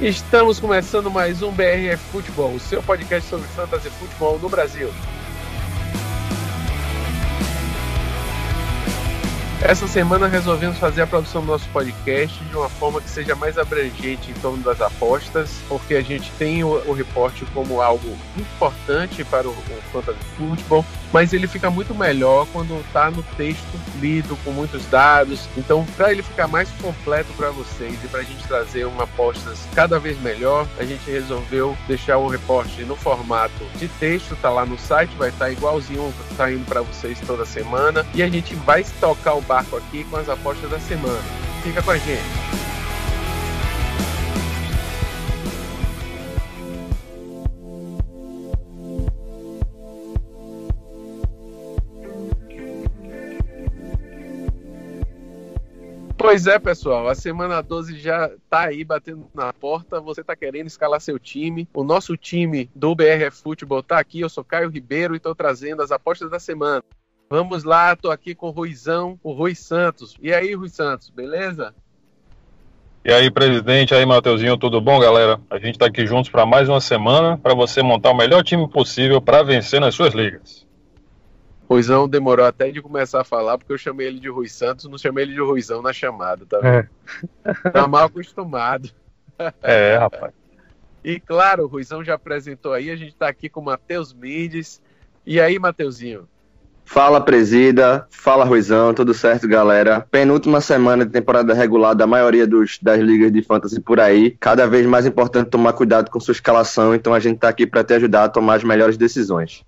Estamos começando mais um BRF Futebol, o seu podcast sobre fantasy futebol no Brasil. Essa semana resolvemos fazer a produção do nosso podcast de uma forma que seja mais abrangente em torno das apostas, porque a gente tem o reporte como algo importante para o fantasy futebol, mas ele fica muito melhor quando está no texto lido com muitos dados. Então, para ele ficar mais completo para vocês e para a gente trazer uma apostas cada vez melhor, a gente resolveu deixar o reporte no formato de texto, tá lá no site, vai estar igualzinho, tá indo para vocês toda semana, e a gente vai tocar o barco aqui com as apostas da semana. Fica com a gente. Pois é, pessoal, a semana 12 já tá aí batendo na porta, você tá querendo escalar seu time, o nosso time do BRF Futebol tá aqui, eu sou Caio Ribeiro e tô trazendo as apostas da semana. Vamos lá, tô aqui com o Ruizão, o Rui Santos. E aí, Rui Santos, beleza? E aí, presidente, aí, Mateuzinho, tudo bom, galera? A gente tá aqui juntos para mais uma semana, para você montar o melhor time possível para vencer nas suas ligas. Ruizão demorou até de começar a falar, porque eu chamei ele de Rui Santos, não chamei ele de Ruizão na chamada, tá vendo? Tá mal acostumado. É, rapaz. E claro, o Ruizão já apresentou aí, a gente tá aqui com o Matheus Mendes. E aí, Mateuzinho? Fala, presida. Fala, Ruizão. Tudo certo, galera? Penúltima semana de temporada regular da maioria das ligas de fantasy por aí. Cada vez mais importante tomar cuidado com sua escalação, então a gente tá aqui para te ajudar a tomar as melhores decisões.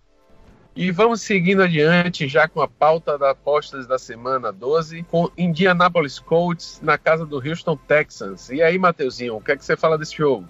E vamos seguindo adiante já com a pauta das apostas da semana 12, com Indianapolis Colts na casa do Houston Texans. E aí, Mateuzinho, o que é que você fala desse jogo?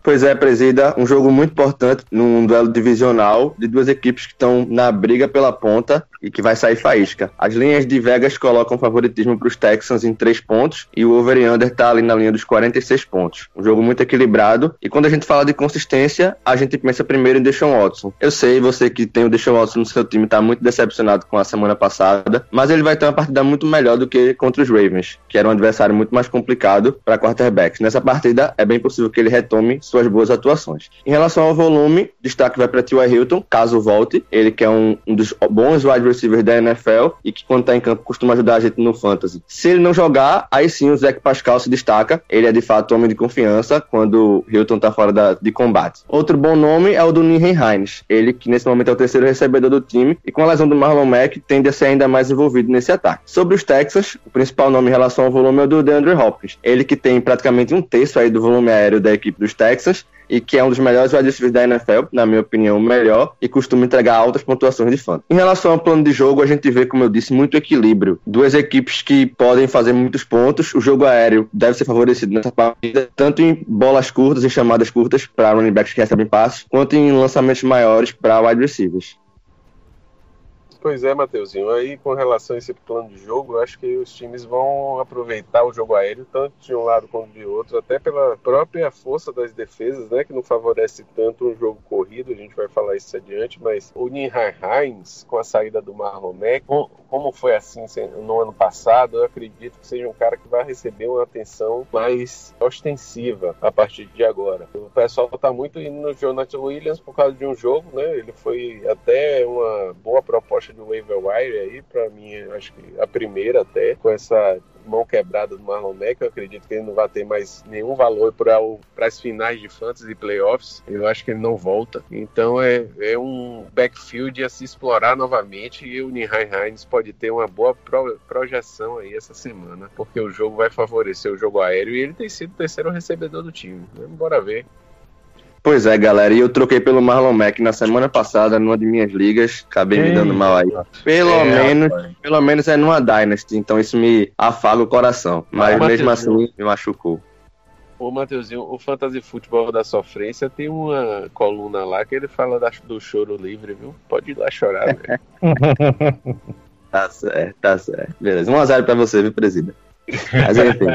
Pois é, presida, um jogo muito importante num duelo divisional de duas equipes que estão na briga pela ponta e que vai sair faísca. As linhas de Vegas colocam favoritismo para os Texans em 3 pontos e o over e under está ali na linha dos 46 pontos. Um jogo muito equilibrado e quando a gente fala de consistência, a gente pensa primeiro em Deshaun Watson. Eu sei, você que tem o Deshaun Watson no seu time está muito decepcionado com a semana passada, mas ele vai ter uma partida muito melhor do que contra os Ravens, que era um adversário muito mais complicado para quarterbacks. Nessa partida é bem possível que ele retome suas boas atuações. Em relação ao volume, destaque vai para T.Y. Hilton, caso volte. Ele que é um dos bons wide receivers da NFL e que quando está em campo costuma ajudar a gente no fantasy. Se ele não jogar, aí sim o Zach Pascal se destaca. Ele é de fato homem de confiança quando Hilton está fora de combate. Outro bom nome é o do Nyheim Hines. Ele que nesse momento é o terceiro recebedor do time e com a lesão do Marlon Mack tende a ser ainda mais envolvido nesse ataque. Sobre os Texans, o principal nome em relação ao volume é o do DeAndre Hopkins. Ele que tem praticamente um terço aí do volume aéreo da equipe dos Texans e que é um dos melhores wide receivers da NFL, na minha opinião, o melhor, e costuma entregar altas pontuações de fantasy. Em relação ao plano de jogo, a gente vê, como eu disse, muito equilíbrio. Duas equipes que podem fazer muitos pontos, o jogo aéreo deve ser favorecido nessa partida, tanto em bolas curtas, em chamadas curtas para running backs que recebem passes, quanto em lançamentos maiores para wide receivers. Pois é, Mateuzinho, aí com relação a esse plano de jogo, eu acho que os times vão aproveitar o jogo aéreo, tanto de um lado quanto de outro, até pela própria força das defesas, né, que não favorece tanto um jogo corrido, a gente vai falar isso adiante, mas o Nyheim Hines, com a saída do Marlon Mack, como foi assim no ano passado, eu acredito que seja um cara que vai receber uma atenção mais ostensiva a partir de agora. O pessoal está muito indo no Jonathan Williams por causa de um jogo, né, ele foi até uma boa proposta do waiver wire aí, pra mim, acho que a primeira até, com essa mão quebrada do Marlon Mack, eu acredito que ele não vai ter mais nenhum valor para as finais de fantasy e playoffs, eu acho que ele não volta, então é um backfield a se explorar novamente e o Nyheim Hines pode ter uma boa projeção aí essa semana, porque o jogo vai favorecer o jogo aéreo e ele tem sido o terceiro recebedor do time, bora ver. Pois é, galera, e eu troquei pelo Marlon Mack na semana passada, numa de minhas ligas, acabei me dando mal aí. Pelo menos é numa Dynasty, então isso me afaga o coração, mas mesmo assim me machucou. Ô, Mateuzinho, o Fantasy Futebol da Sofrência tem uma coluna lá que ele fala do choro livre, viu? Pode ir lá chorar, velho. Tá certo, tá certo. Beleza, 1-0 pra você, viu, presida? Mas enfim,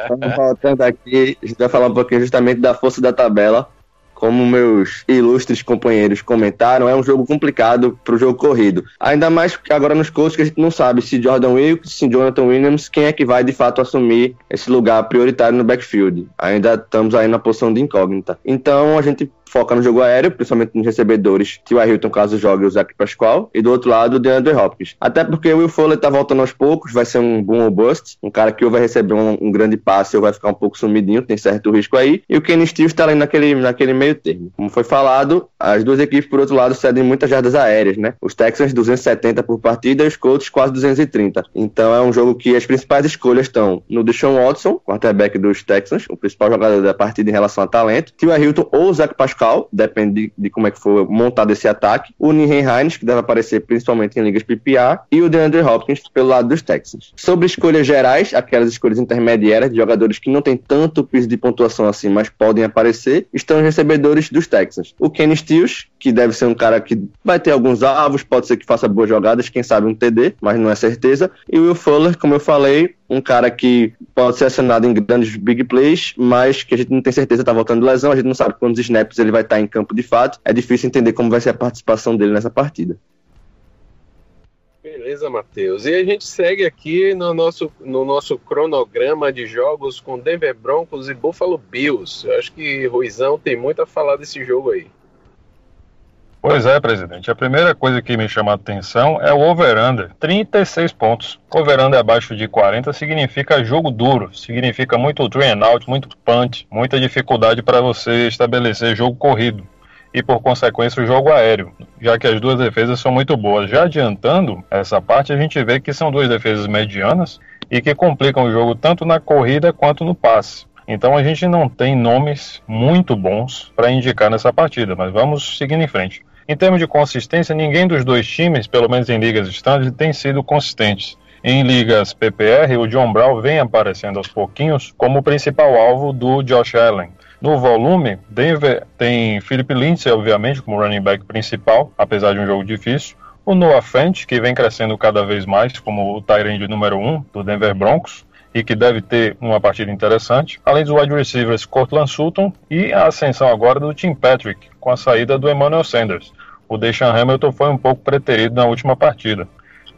vamos voltando aqui, a gente vai falar um pouquinho justamente da força da tabela. Como meus ilustres companheiros comentaram, é um jogo complicado para o jogo corrido. Ainda mais agora nos coaches que a gente não sabe se Jordan Wilkes, se Jonathan Williams, quem é que vai de fato assumir esse lugar prioritário no backfield. Ainda estamos aí na posição de incógnita. Então a gente foca no jogo aéreo, principalmente nos recebedores, T.Y. Hilton, caso jogue, o Zach Pascal, e do outro lado, o DeAndre Hopkins. Até porque o Will Fuller tá voltando aos poucos, vai ser um boom ou bust, um cara que ou vai receber um grande passe ou vai ficar um pouco sumidinho, tem certo risco aí, e o Kenny Stills tá ali naquele meio termo. Como foi falado, as duas equipes, por outro lado, cedem muitas jardas aéreas, né? Os Texans, 270 por partida, e os Colts, quase 230. Então é um jogo que as principais escolhas estão no Deshaun Watson, quarterback dos Texans, o principal jogador da partida em relação a talento, T.Y. Hilton ou o Zach Pascal, depende de como é que for montado esse ataque, o Nyheim Hines, que deve aparecer principalmente em ligas PPR, e o DeAndre Hopkins pelo lado dos Texans. Sobre escolhas gerais, aquelas escolhas intermediárias de jogadores que não têm tanto piso de pontuação assim, mas podem aparecer, estão os recebedores dos Texans. O Kenny Stills, que deve ser um cara que vai ter alguns alvos, pode ser que faça boas jogadas, quem sabe um TD, mas não é certeza, e o Will Fuller, como eu falei, um cara que pode ser acionado em grandes big plays, mas que a gente não tem certeza, tá voltando de lesão, a gente não sabe quantos snaps ele vai estar em campo de fato, é difícil entender como vai ser a participação dele nessa partida. Beleza, Matheus. E a gente segue aqui no nosso cronograma de jogos com Denver Broncos e Buffalo Bills. Eu acho que Ruizão tem muito a falar desse jogo aí. Pois é, presidente. A primeira coisa que me chama a atenção é o over-under. 36 pontos. Over-under abaixo de 40 significa jogo duro, significa muito three and out, muito punch, muita dificuldade para você estabelecer jogo corrido e, por consequência, o jogo aéreo, já que as duas defesas são muito boas. Já adiantando essa parte, a gente vê que são duas defesas medianas e que complicam o jogo tanto na corrida quanto no passe. Então a gente não tem nomes muito bons para indicar nessa partida, mas vamos seguindo em frente. Em termos de consistência, ninguém dos dois times, pelo menos em ligas standard, tem sido consistentes. Em ligas PPR, o John Brown vem aparecendo aos pouquinhos como o principal alvo do Josh Allen. No volume, Denver tem Philip Lindsay, obviamente, como running back principal, apesar de um jogo difícil. O Noah Fant, que vem crescendo cada vez mais como o tight end número 1 do Denver Broncos, e que deve ter uma partida interessante, além dos wide receivers Courtland Sutton e a ascensão agora do Tim Patrick, com a saída do Emmanuel Sanders. O Deshaun Hamilton foi um pouco preterido na última partida.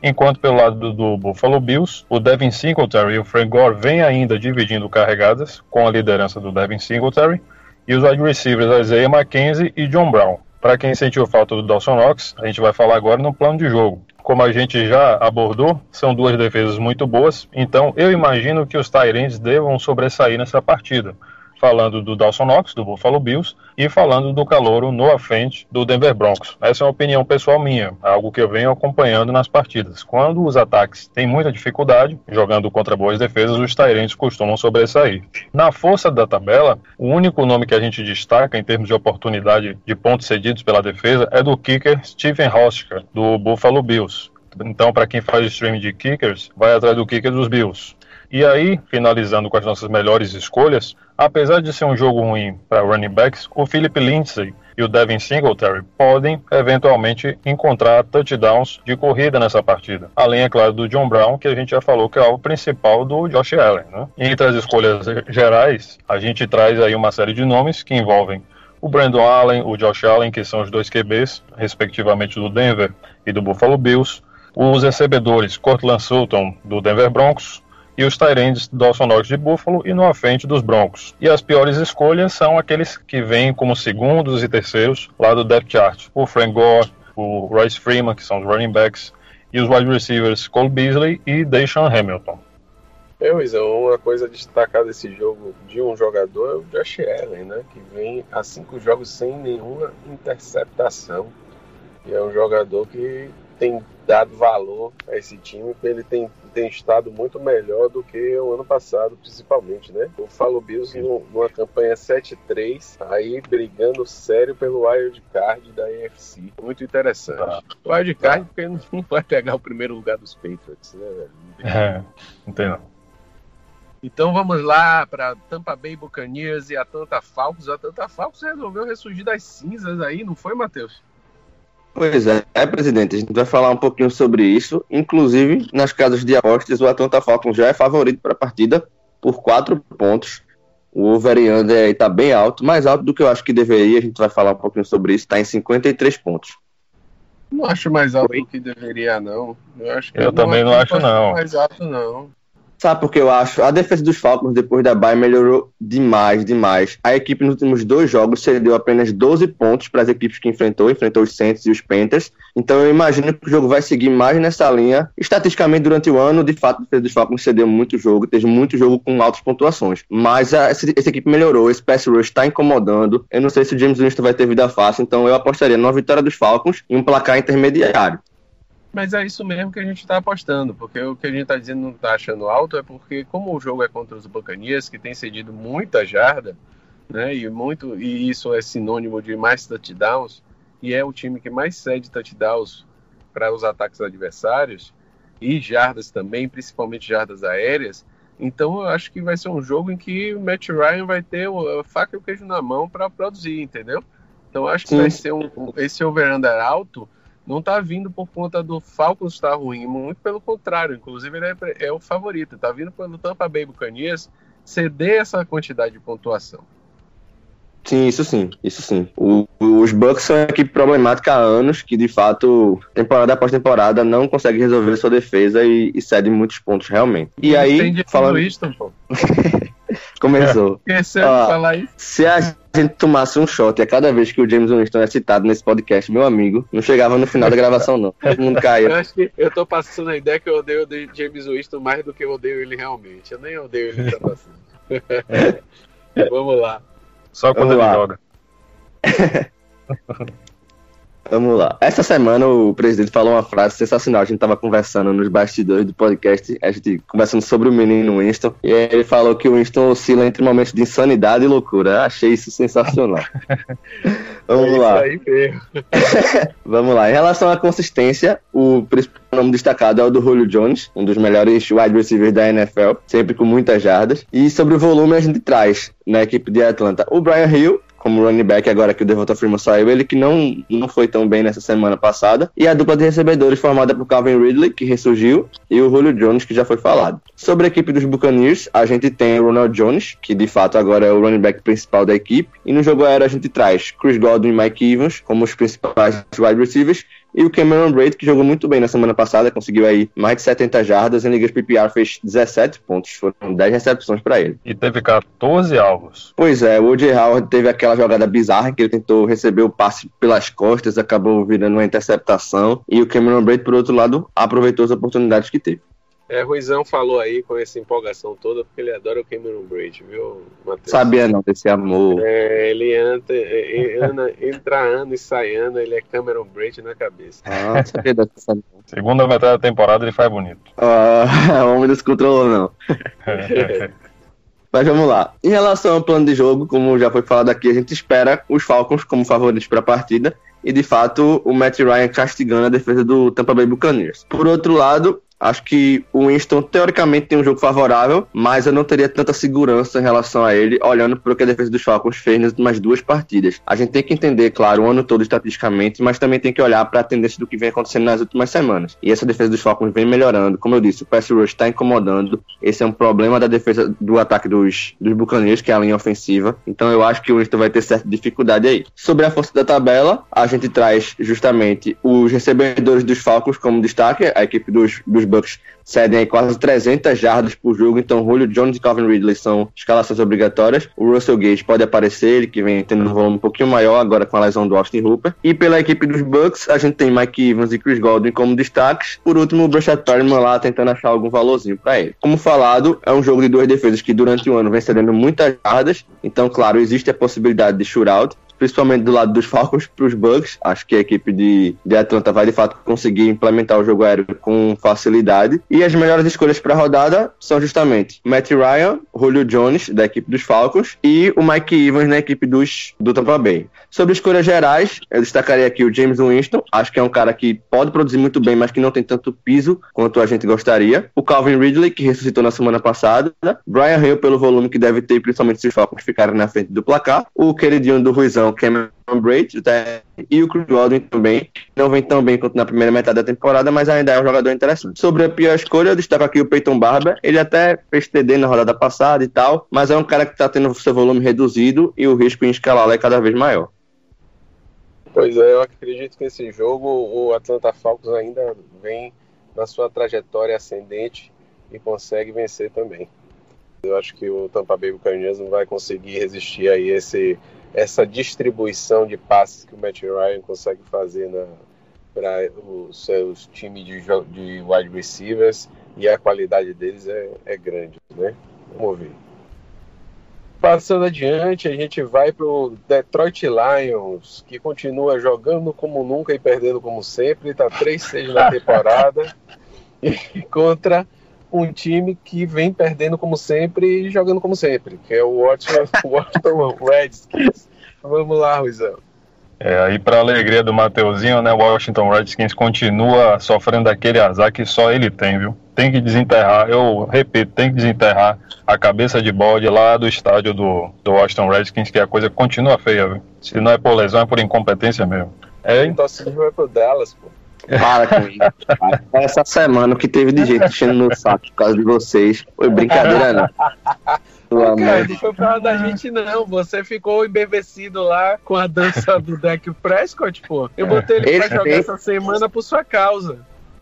Enquanto pelo lado do Buffalo Bills, o Devin Singletary e o Frank Gore vêm ainda dividindo carregadas, com a liderança do Devin Singletary, e os wide receivers Isaiah McKenzie e John Brown. Para quem sentiu falta do Dawson Knox, a gente vai falar agora no plano de jogo. Como a gente já abordou, são duas defesas muito boas, então eu imagino que os tight ends devam sobressair nessa partida. Falando do Dawson Knox, do Buffalo Bills, e falando do calouro Noah Fant, do Denver Broncos. Essa é uma opinião pessoal minha, algo que eu venho acompanhando nas partidas. Quando os ataques têm muita dificuldade, jogando contra boas defesas, os tight ends costumam sobressair. Na força da tabela, o único nome que a gente destaca em termos de oportunidade de pontos cedidos pela defesa é do kicker Stephen Hostka, do Buffalo Bills. Então, para quem faz stream de kickers, vai atrás do kicker dos Bills. E aí, finalizando com as nossas melhores escolhas, apesar de ser um jogo ruim para running backs, o Philip Lindsay e o Devin Singletary podem, eventualmente, encontrar touchdowns de corrida nessa partida. Além, é claro, do John Brown, que a gente já falou que é o alvo principal do Josh Allen, né? Entre as escolhas gerais, a gente traz aí uma série de nomes que envolvem o Brandon Allen, o Josh Allen, que são os dois QBs, respectivamente do Denver e do Buffalo Bills, os recebedores Courtland Sutton, do Denver Broncos, e os tight ends Dawson Knox de Buffalo e Noah Fant dos Broncos. E as piores escolhas são aqueles que vêm como segundos e terceiros lá do depth chart. O Frank Gore, o Royce Freeman, que são os running backs, e os wide receivers Cole Beasley e Deshaun Hamilton. Uma coisa a destacar desse jogo de um jogador é o Josh Allen, né, que vem a 5 jogos sem nenhuma interceptação. E é um jogador que tem dado valor a esse time, porque ele tem estado muito melhor do que o ano passado, principalmente, né? O Buffalo Bills numa campanha 7-3, aí brigando sério pelo wild card da AFC. Muito interessante. O wild card porque não vai pegar o primeiro lugar dos Patriots, né, velho? Não tem não. Então vamos lá para Tampa Bay Buccaneers e Atlanta Falcons. A Atlanta Falcons resolveu ressurgir das cinzas aí, não foi, Matheus? Pois é, presidente, a gente vai falar um pouquinho sobre isso. Inclusive, nas casas de apostas, o Atlanta Falcons já é favorito para a partida por 4 pontos. O over-under está bem alto, mais alto do que eu acho que deveria. A gente vai falar um pouquinho sobre isso, está em 53 pontos. Não acho mais alto do que deveria, não. Eu também não acho, não. Mais alto, não. Sabe por que eu acho? A defesa dos Falcons depois da bye melhorou demais. A equipe nos últimos 2 jogos cedeu apenas 12 pontos para as equipes que enfrentou os Saints e os Panthers. Então eu imagino que o jogo vai seguir mais nessa linha. Estatisticamente, durante o ano, de fato, a defesa dos Falcons cedeu muito jogo, teve muito jogo com altas pontuações. Mas essa equipe melhorou, esse pass rush está incomodando. Eu não sei se o James Winston vai ter vida fácil, então eu apostaria numa vitória dos Falcons e um placar intermediário. Mas é isso mesmo que a gente está apostando, porque o que a gente está dizendo não está achando alto é porque, como o jogo é contra os Buccaneers, que tem cedido muita jarda, né, e isso é sinônimo de mais touchdowns, e é o time que mais cede touchdowns para os ataques adversários, e jardas também, principalmente jardas aéreas. Então eu acho que vai ser um jogo em que o Matt Ryan vai ter a faca e o queijo na mão para produzir, entendeu? Então eu acho que vai ser esse over-under alto. Não está vindo por conta do Falcons estar ruim, muito pelo contrário, inclusive ele é o favorito, está vindo pelo Tampa Bay Buccaneers ceder essa quantidade de pontuação. Sim, isso sim. Os Bucks são uma equipe problemática há anos, que de fato, temporada após temporada, não consegue resolver sua defesa e cede muitos pontos realmente. E aí, falando... Winston, pô. Começou. Esqueceu de falar isso. Se a gente tomasse um shot a cada vez que o James Winston é citado nesse podcast, meu amigo, não chegava no final da gravação, não. Todo mundo caiu. Eu acho que eu tô passando a ideia que eu odeio o James Winston mais do que eu odeio ele realmente. Eu nem odeio ele tá passando. Vamos lá. Só quando ele joga. Vamos lá. Essa semana o presidente falou uma frase sensacional. A gente tava conversando nos bastidores do podcast, a gente conversando sobre o menino Winston, e ele falou que o Winston oscila entre momentos de insanidade e loucura. Achei isso sensacional. Vamos lá. Isso aí mesmo. Vamos lá. Em relação à consistência, o principal nome destacado é o do Julio Jones, um dos melhores wide receivers da NFL, sempre com muitas jardas. E sobre o volume a gente traz na equipe de Atlanta o Brian Hill, como running back, agora que o Devonta Freeman saiu, ele que não foi tão bem nessa semana passada, e a dupla de recebedores formada por Calvin Ridley, que ressurgiu, e o Julio Jones, que já foi falado. Sobre a equipe dos Buccaneers, a gente tem o Ronald Jones, que de fato agora é o running back principal da equipe, e no jogo aéreo a gente traz Chris Godwin e Mike Evans como os principais wide receivers, e o Cameron Brate, que jogou muito bem na semana passada, conseguiu aí mais de 70 jardas, em ligas PPR fez 17 pontos, foram 10 recepções para ele. E teve 14 alvos. Pois é, o O.J. Howard teve aquela jogada bizarra, que ele tentou receber o passe pelas costas, acabou virando uma interceptação, e o Cameron Brate, por outro lado, aproveitou as oportunidades que teve. Ruizão falou aí com essa empolgação toda, porque ele adora o Cameron Brate, viu, Matheus? Sabia não desse amor. Ele entra ano e sai ano, ele é Cameron Brate na cabeça. Ah, sabia dessa. Segunda metade da temporada ele faz bonito. O homem descontrolou, não. Mas vamos lá. Em relação ao plano de jogo, como já foi falado aqui, a gente espera os Falcons como favoritos para a partida e, de fato, o Matt Ryan castigando a defesa do Tampa Bay Buccaneers. Por outro lado, acho que o Winston, teoricamente, tem um jogo favorável, mas eu não teria tanta segurança em relação a ele, olhando para o que a defesa dos Falcons fez nas últimas 2 partidas. A gente tem que entender, claro, o ano todo estatisticamente, mas também tem que olhar para a tendência do que vem acontecendo nas últimas semanas. E essa defesa dos Falcons vem melhorando. Como eu disse, o pass rush está incomodando. Esse é um problema da defesa do ataque dos Buccaneers, que é a linha ofensiva. Então eu acho que o Winston vai ter certa dificuldade aí. Sobre a força da tabela, a gente traz justamente os recebedores dos Falcons como destaque, a equipe dos Bucks cedem aí quase 300 jardas por jogo, então Julio Jones e Calvin Ridley são escalações obrigatórias. O Russell Gage pode aparecer, ele que vem tendo um volume um pouquinho maior agora com a lesão do Austin Hooper. E pela equipe dos Bucks, a gente tem Mike Evans e Chris Godwin como destaques. Por último, o Brashad Perriman lá tentando achar algum valorzinho para ele. Como falado, é um jogo de 2 defesas que durante o ano vem cedendo muitas jardas, então claro, existe a possibilidade de shootout, principalmente do lado dos Falcons para os Bucks. Acho que a equipe de Atlanta vai de fato conseguir implementar o jogo aéreo com facilidade. E as melhores escolhas para a rodada são justamente Matt Ryan, Julio Jones da equipe dos Falcons e o Mike Evans na equipe do Tampa Bay. Sobre escolhas gerais, eu destacaria aqui o James Winston. Acho que é um cara que pode produzir muito bem, mas que não tem tanto piso quanto a gente gostaria. O Calvin Ridley, que ressuscitou na semana passada. Brian Hill, pelo volume que deve ter, principalmente se os Falcons ficarem na frente do placar. O queridinho do Ruizão, são Cameron Brate e o Chris Godwin também. Não vem tão bem quanto na primeira metade da temporada, mas ainda é um jogador interessante. Sobre a pior escolha, eu destaco aqui o Peyton Barber. Ele até fez TD na rodada passada e tal, mas é um cara que está tendo seu volume reduzido e o risco em escalá-lo é cada vez maior. Pois é, eu acredito que esse jogo o Atlanta Falcons ainda vem na sua trajetória ascendente e consegue vencer também. Eu acho que o Tampa Bay Buccaneers não vai conseguir resistir aí essa distribuição de passes que o Matt Ryan consegue fazer para os seus times de wide receivers, e a qualidade deles é grande, né? Vamos ver. Passando adiante, a gente vai para o Detroit Lions, que continua jogando como nunca e perdendo como sempre. Está 3-6 na temporada, e contra um time que vem perdendo como sempre e jogando como sempre, que é o Washington Redskins. Vamos lá, Ruizão. Aí para alegria do Mateuzinho, né, o Washington Redskins continua sofrendo daquele azar que só ele tem, viu? Tem que desenterrar, eu repito, tem que desenterrar a cabeça de bode lá do estádio do Washington Redskins, que a coisa continua feia, viu? Se não é por lesão, é por incompetência mesmo. Então se vai pro Dallas, pô. Para com isso. Essa semana o que teve de gente enchendo no saco por causa de vocês foi brincadeira, não. Cara, não foi por causa da gente, não. Você ficou embevecido lá com a dança do Dak Prescott, pô. Eu botei ele pra jogar essa semana por sua causa.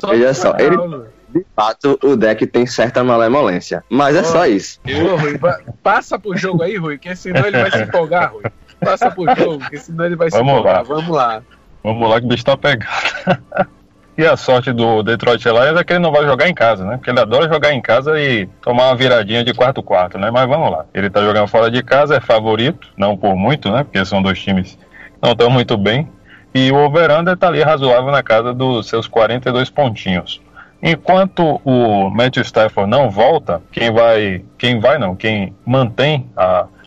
Veja só, de fato, o Dak tem certa malemolência. Mas é só isso. Rui, passa pro jogo aí, Rui, que senão ele vai se empolgar, Rui. Passa pro jogo, que senão ele vai se empolgar. Vamos lá. Vamos lá que o bicho tá pegando. E a sorte do Detroit Lions é que ele não vai jogar em casa, né? Porque ele adora jogar em casa e tomar uma viradinha de 4-4, né? Mas vamos lá. Ele tá jogando fora de casa, é favorito, não por muito, né? Porque são dois times que não estão muito bem. E o over-under tá ali razoável na casa dos seus 42 pontinhos. Enquanto o Matthew Stafford não volta, quem mantém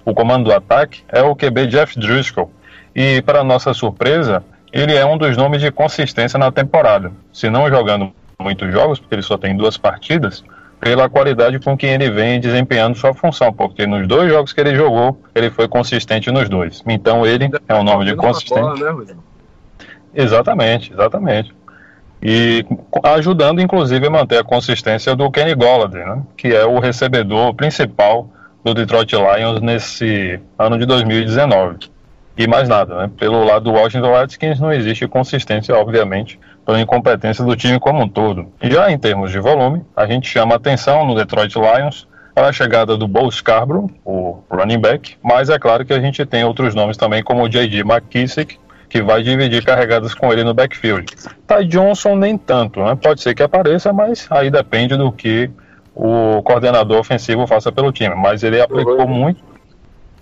o comando do ataque é o QB Jeff Driscoll. E para nossa surpresa, ele é um dos nomes de consistência na temporada. Se não jogando muitos jogos, porque ele só tem 2 partidas, pela qualidade com que ele vem desempenhando sua função, porque nos 2 jogos que ele jogou, ele foi consistente nos 2. Então ele é um nome de consistência. Né, exatamente. E ajudando, inclusive, a manter a consistência do Kenny Golladay, né, que é o recebedor principal do Detroit Lions nesse ano de 2019. E mais nada, né? Pelo lado do Washington Redskins não existe consistência, obviamente, pela incompetência do time como um todo. E já em termos de volume, a gente chama atenção no Detroit Lions para a chegada do Bo Scarborough, o running back, mas é claro que a gente tem outros nomes também, como o J.D. McKissick, que vai dividir carregadas com ele no backfield. Ty Johnson nem tanto, né? Pode ser que apareça, mas aí depende do que o coordenador ofensivo faça pelo time. Mas ele aplicou muito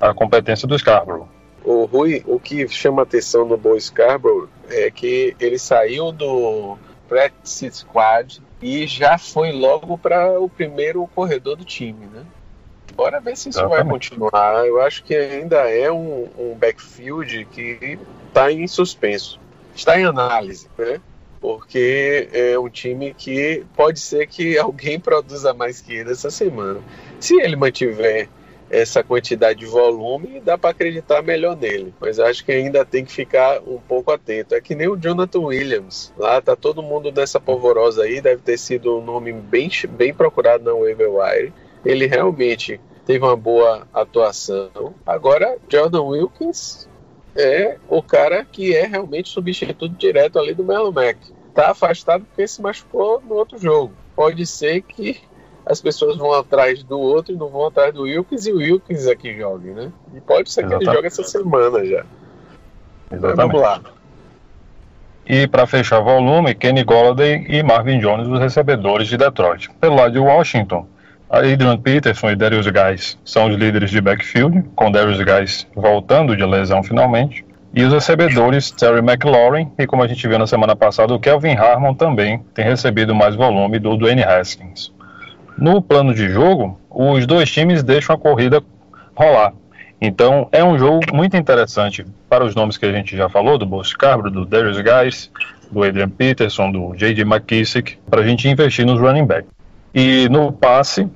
a competência do Scarborough. O Rui, o que chama atenção no Bo Scarborough é que ele saiu do practice squad e já foi logo para o primeiro corredor do time, né? Bora ver se isso vai continuar. Eu acho que ainda é um backfield que está em suspenso, está em análise, né? Porque é um time que pode ser que alguém produza mais que ele essa semana. Se ele mantiver essa quantidade de volume, dá para acreditar melhor nele, mas acho que ainda tem que ficar um pouco atento. É que nem o Jonathan Williams, lá tá todo mundo nessa polvorosa aí, deve ter sido um nome bem procurado na waiver wire. Ele realmente teve uma boa atuação. Agora, Jordan Wilkins é o cara que é realmente substituto direto ali do Marlon Mack. Tá afastado porque se machucou no outro jogo. Pode ser que as pessoas vão atrás do outro e não vão atrás do Wilkins, e o Wilkins é que jogue, né? E pode ser que ele jogue essa semana já. Exatamente. Vamos lá. E para fechar volume, Kenny Golladay e Marvin Jones, os recebedores de Detroit. Pelo lado de Washington, Adrian Peterson e Darius Guice são os líderes de backfield, com Darius Guice voltando de lesão finalmente. E os recebedores, Terry McLaurin e, como a gente viu na semana passada, o Kelvin Harmon também tem recebido mais volume do Dwayne Haskins. No plano de jogo, os dois times deixam a corrida rolar. Então, é um jogo muito interessante para os nomes que a gente já falou, do Bo Scarborough, do Darius Guice, do Adrian Peterson, do J.D. McKissick, para a gente investir nos running backs. E no passe,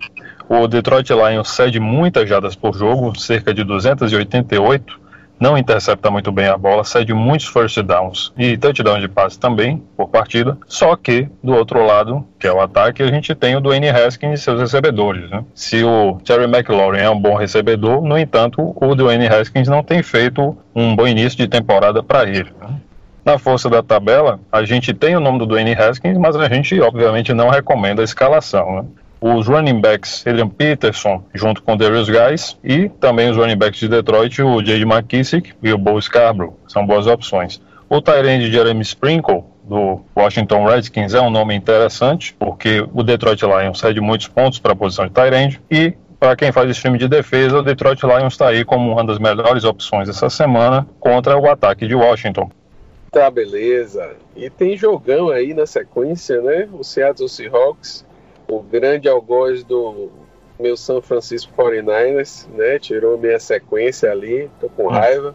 o Detroit Lions cede muitas jardas por jogo, cerca de 288, não intercepta muito bem a bola, cede muitos first downs e touchdowns de passe também por partida, só que do outro lado, que é o ataque, a gente tem o Dwayne Haskins e seus recebedores, né? Se o Terry McLaurin é um bom recebedor, no entanto, o Dwayne Haskins não tem feito um bom início de temporada para ele, né? Na força da tabela, a gente tem o nome do Dwayne Haskins, mas a gente obviamente não recomenda a escalação, né? Os running backs, Adrian Peterson, junto com o Darius Guice, e também os running backs de Detroit, o J.D. McKissick e o Bo Scarborough, são boas opções. O tight end Jeremy Sprinkle, do Washington Redskins, é um nome interessante, porque o Detroit Lions cede muitos pontos para a posição de tight end, e para quem faz esse time de defesa, o Detroit Lions está aí como uma das melhores opções essa semana contra o ataque de Washington. Tá, beleza. E tem jogão aí na sequência, né? O Seattle Seahawks, o grande algoz do meu San Francisco 49ers, né? Tirou minha sequência ali, tô com raiva.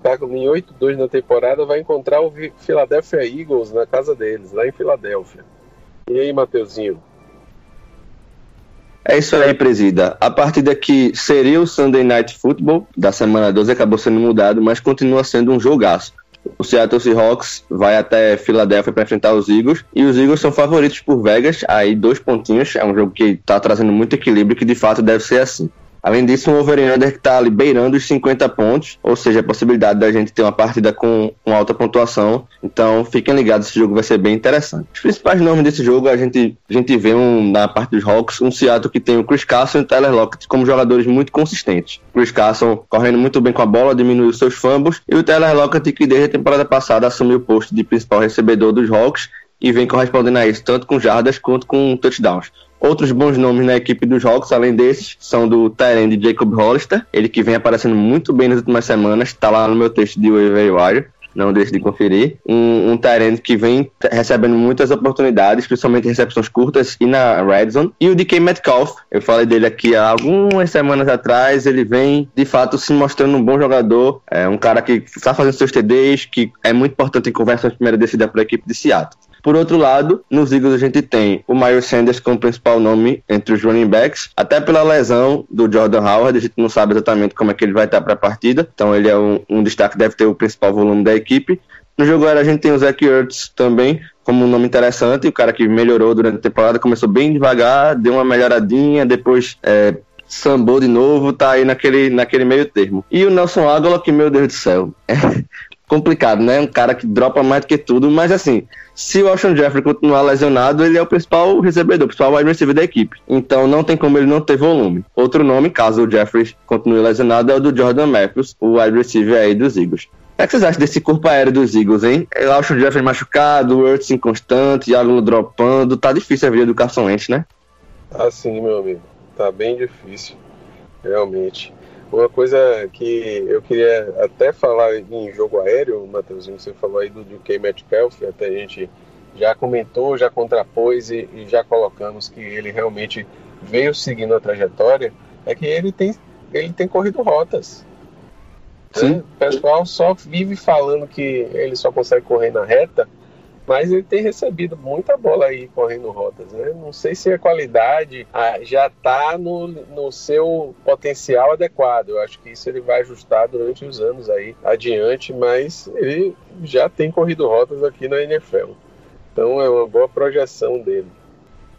Tá em 8-2 na temporada, vai encontrar o Philadelphia Eagles na casa deles, lá em Filadélfia. E aí, Mateuzinho? É isso aí, presida. A partida que seria o Sunday Night Football da semana 12 acabou sendo mudado, mas continua sendo um jogaço. O Seattle Seahawks vai até Filadélfia para enfrentar os Eagles, e os Eagles são favoritos por Vegas, aí 2 pontinhos, é um jogo que está trazendo muito equilíbrio, que de fato deve ser assim. Além disso, um over-under que está ali beirando os 50 pontos, ou seja, a possibilidade da gente ter uma partida com uma alta pontuação. Então, fiquem ligados, esse jogo vai ser bem interessante. Os principais nomes desse jogo, a gente vê na parte dos Hawks, um Seattle que tem o Chris Carson e o Tyler Lockett como jogadores muito consistentes. O Chris Carson correndo muito bem com a bola, diminuiu seus fumbles, e o Tyler Lockett, que desde a temporada passada assumiu o posto de principal recebedor dos Hawks e vem correspondendo a isso tanto com jardas quanto com touchdowns. Outros bons nomes na equipe dos Hawks, além desses, são do tight end Jacob Hollister, ele que vem aparecendo muito bem nas últimas semanas, está lá no meu texto de waiver wire, não deixe de conferir. Um tight end que vem recebendo muitas oportunidades, principalmente recepções curtas e na red zone. E o DK Metcalf, eu falei dele aqui há algumas semanas atrás, ele vem de fato se mostrando um bom jogador, é um cara que está fazendo seus TDs, que é muito importante em conversões de primeira descida para a equipe de Seattle. Por outro lado, nos Eagles a gente tem o Miles Sanders como principal nome entre os running backs, até pela lesão do Jordan Howard, a gente não sabe exatamente como é que ele vai estar para a partida, então ele é um destaque, deve ter o principal volume da equipe. No jogo aéreo a gente tem o Zach Ertz também como um nome interessante, o cara que melhorou durante a temporada, começou bem devagar, deu uma melhoradinha, depois sambou de novo, tá aí naquele meio termo. E o Nelson Agholor, que meu Deus do céu, é complicado, né? Um cara que dropa mais do que tudo, mas assim, se o Alshon Jeffrey continuar lesionado, ele é o principal recebedor, o principal wide receiver da equipe. Então não tem como ele não ter volume. Outro nome, caso o Jeffrey continue lesionado, é o do Jordan Matthews, o wide receiver aí dos Eagles. O que vocês acham desse corpo aéreo dos Eagles, hein? O Alshon Jeffrey machucado, o Ertz inconstante, Agholor dropando, tá difícil a vida do Carson Wentz, né? Tá sim, meu amigo. Tá bem difícil, realmente. Uma coisa que eu queria até falar em jogo aéreo, Mateuzinho, você falou aí do DK Metcalf, até a gente já comentou, já contrapôs e já colocamos que ele realmente veio seguindo a trajetória, é que ele tem corrido rotas. Né? O pessoal só vive falando que ele só consegue correr na reta, mas ele tem recebido muita bola aí correndo rotas, né? Não sei se a qualidade já está no seu potencial adequado. Eu acho que isso ele vai ajustar durante os anos aí adiante, mas ele já tem corrido rotas aqui na NFL. Então é uma boa projeção dele.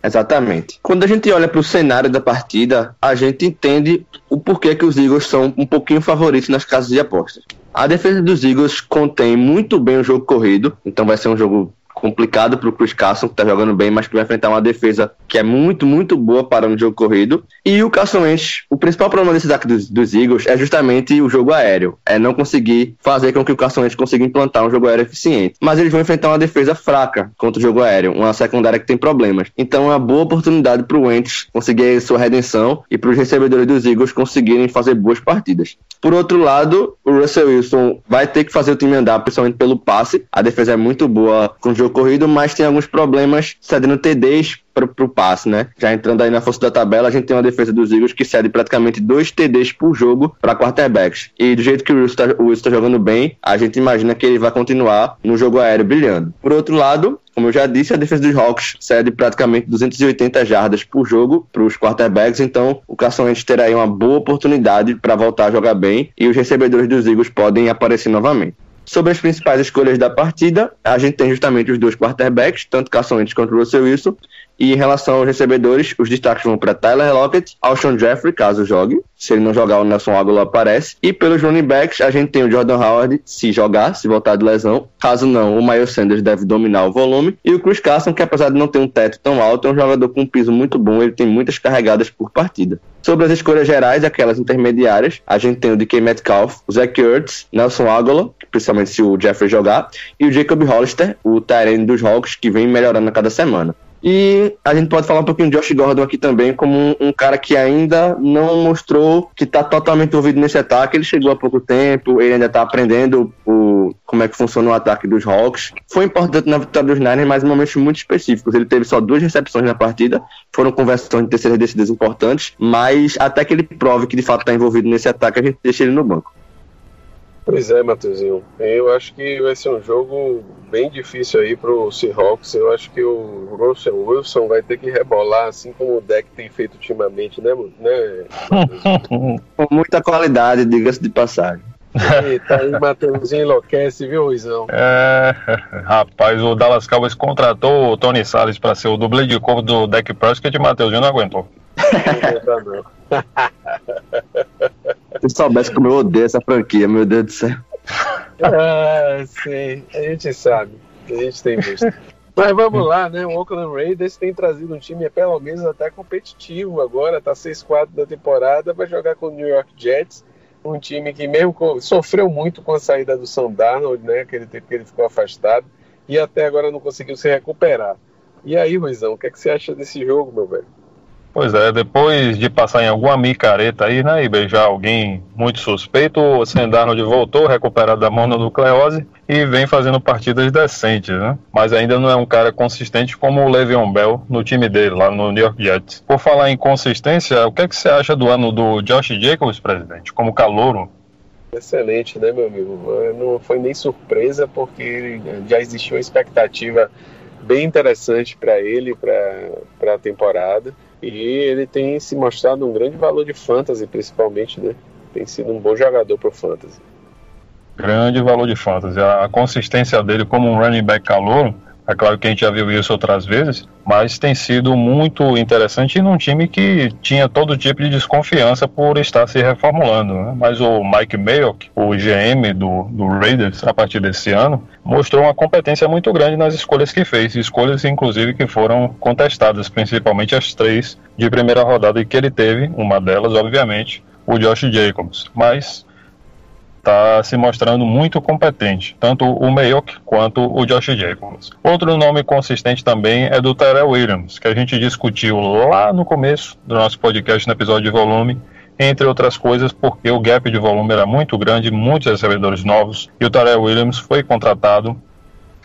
Exatamente. Quando a gente olha para o cenário da partida, a gente entende o porquê que os Eagles são um pouquinho favoritos nas casas de apostas. A defesa dos Eagles contém muito bem o jogo corrido, então vai ser um jogo complicado para o Chris Carson, que está jogando bem, mas que vai enfrentar uma defesa que é muito, muito boa para um jogo corrido. E o Carson Wentz, o principal problema desse ataque dos Eagles é justamente o jogo aéreo, é não conseguir fazer com que o Carson Wentz consiga implantar um jogo aéreo eficiente. Mas eles vão enfrentar uma defesa fraca contra o jogo aéreo, uma secundária que tem problemas. Então é uma boa oportunidade para o Wentz conseguir sua redenção e para os recebedores dos Eagles conseguirem fazer boas partidas. Por outro lado, o Russell Wilson vai ter que fazer o time andar, principalmente pelo passe. A defesa é muito boa com o jogo corrido, mas tem alguns problemas cedendo TDs para o passe, né? Já entrando aí na força da tabela, a gente tem uma defesa dos Eagles que cede praticamente 2 TDs por jogo para quarterbacks. E do jeito que o Wilson está jogando bem, a gente imagina que ele vai continuar no jogo aéreo brilhando. Por outro lado, Como eu já disse, a defesa dos Hawks cede praticamente 280 jardas por jogo para os quarterbacks, então o Carson Wentz terá aí uma boa oportunidade para voltar a jogar bem e os recebedores dos Eagles podem aparecer novamente. Sobre as principais escolhas da partida, a gente tem justamente os dois quarterbacks, tanto Carson Wentz quanto Russell Wilson, e em relação aos recebedores, os destaques vão para Tyler Lockett, Alshon Jeffrey, caso jogue. Se ele não jogar, o Nelson Agholor aparece. E pelos running backs, a gente tem o Jordan Howard, se jogar, se voltar de lesão. Caso não, o Miles Sanders deve dominar o volume. E o Chris Carson, que apesar de não ter um teto tão alto, é um jogador com um piso muito bom. Ele tem muitas carregadas por partida. Sobre as escolhas gerais, aquelas intermediárias, a gente tem o DK Metcalf, o Zach Ertz, Nelson Agholor, principalmente se o Jeffrey jogar, e o Jacob Hollister, o tight end dos Hawks, que vem melhorando a cada semana. E a gente pode falar um pouquinho de Josh Gordon aqui também, como um cara que ainda não mostrou que está totalmente envolvido nesse ataque. Ele chegou há pouco tempo, ele ainda está aprendendo como é que funciona o ataque dos Hawks. Foi importante na vitória dos Niners, mas em momentos muito específicos. Ele teve só 2 recepções na partida, foram conversões de terceiras descidas importantes, mas até que ele prove que de fato está envolvido nesse ataque, a gente deixa ele no banco. Pois é, Matheusinho. Eu acho que vai ser um jogo bem difícil aí pro Seahawks. Eu acho que o Russell Wilson vai ter que rebolar, assim como o deck tem feito ultimamente, né? Com muita qualidade, diga-se de passagem. Eita, aí Matheusinho enlouquece, viu, Ruizão? Rapaz, o Dallas Cowboys contratou o Tony Salles para ser o dublê de corpo do Dak Prescott e o Matheusinho não aguentou. Não. Se soubesse como eu odeio essa franquia, meu Deus do céu. Sim, a gente sabe, a gente tem visto. Mas vamos lá, né? O Oakland Raiders tem trazido um time pelo menos até competitivo agora, tá 6-4 da temporada, vai jogar com o New York Jets, um time que mesmo sofreu muito com a saída do Sam Darnold, né? Aquele tempo que ele ficou afastado, e até agora não conseguiu se recuperar. E aí, Ruizão, o que é que você acha desse jogo, meu velho? Pois é, depois de passar em alguma micareta aí, né, e beijar alguém muito suspeito, o Sam Darnold voltou recuperado da mononucleose e vem fazendo partidas decentes, né? Mas ainda não é um cara consistente como o Le'Veon Bell no time dele, lá no New York Jets. Por falar em consistência, o que é que você acha do ano do Josh Jacobs, presidente, como calouro? Excelente, né, meu amigo? Não foi nem surpresa, porque já existia uma expectativa bem interessante para ele, para a temporada. E ele tem se mostrado um grande valor de fantasy, principalmente, né? Tem sido um bom jogador pro fantasy. Grande valor de fantasy. A consistência dele como um running back calouro, é claro que a gente já viu isso outras vezes, mas tem sido muito interessante num time que tinha todo tipo de desconfiança por estar se reformulando, né? Mas o Mike Mayock, o GM do Raiders, a partir desse ano, mostrou uma competência muito grande nas escolhas que fez, escolhas inclusive que foram contestadas, principalmente as 3 de primeira rodada e que ele teve, uma delas, obviamente, o Josh Jacobs, mas está se mostrando muito competente, tanto o Mayock quanto o Josh Jacobs. Outro nome consistente também é do Tyrell Williams, que a gente discutiu lá no começo do nosso podcast, no episódio de volume, entre outras coisas, porque o gap de volume era muito grande, muitos recebedores novos, e o Tyrell Williams foi contratado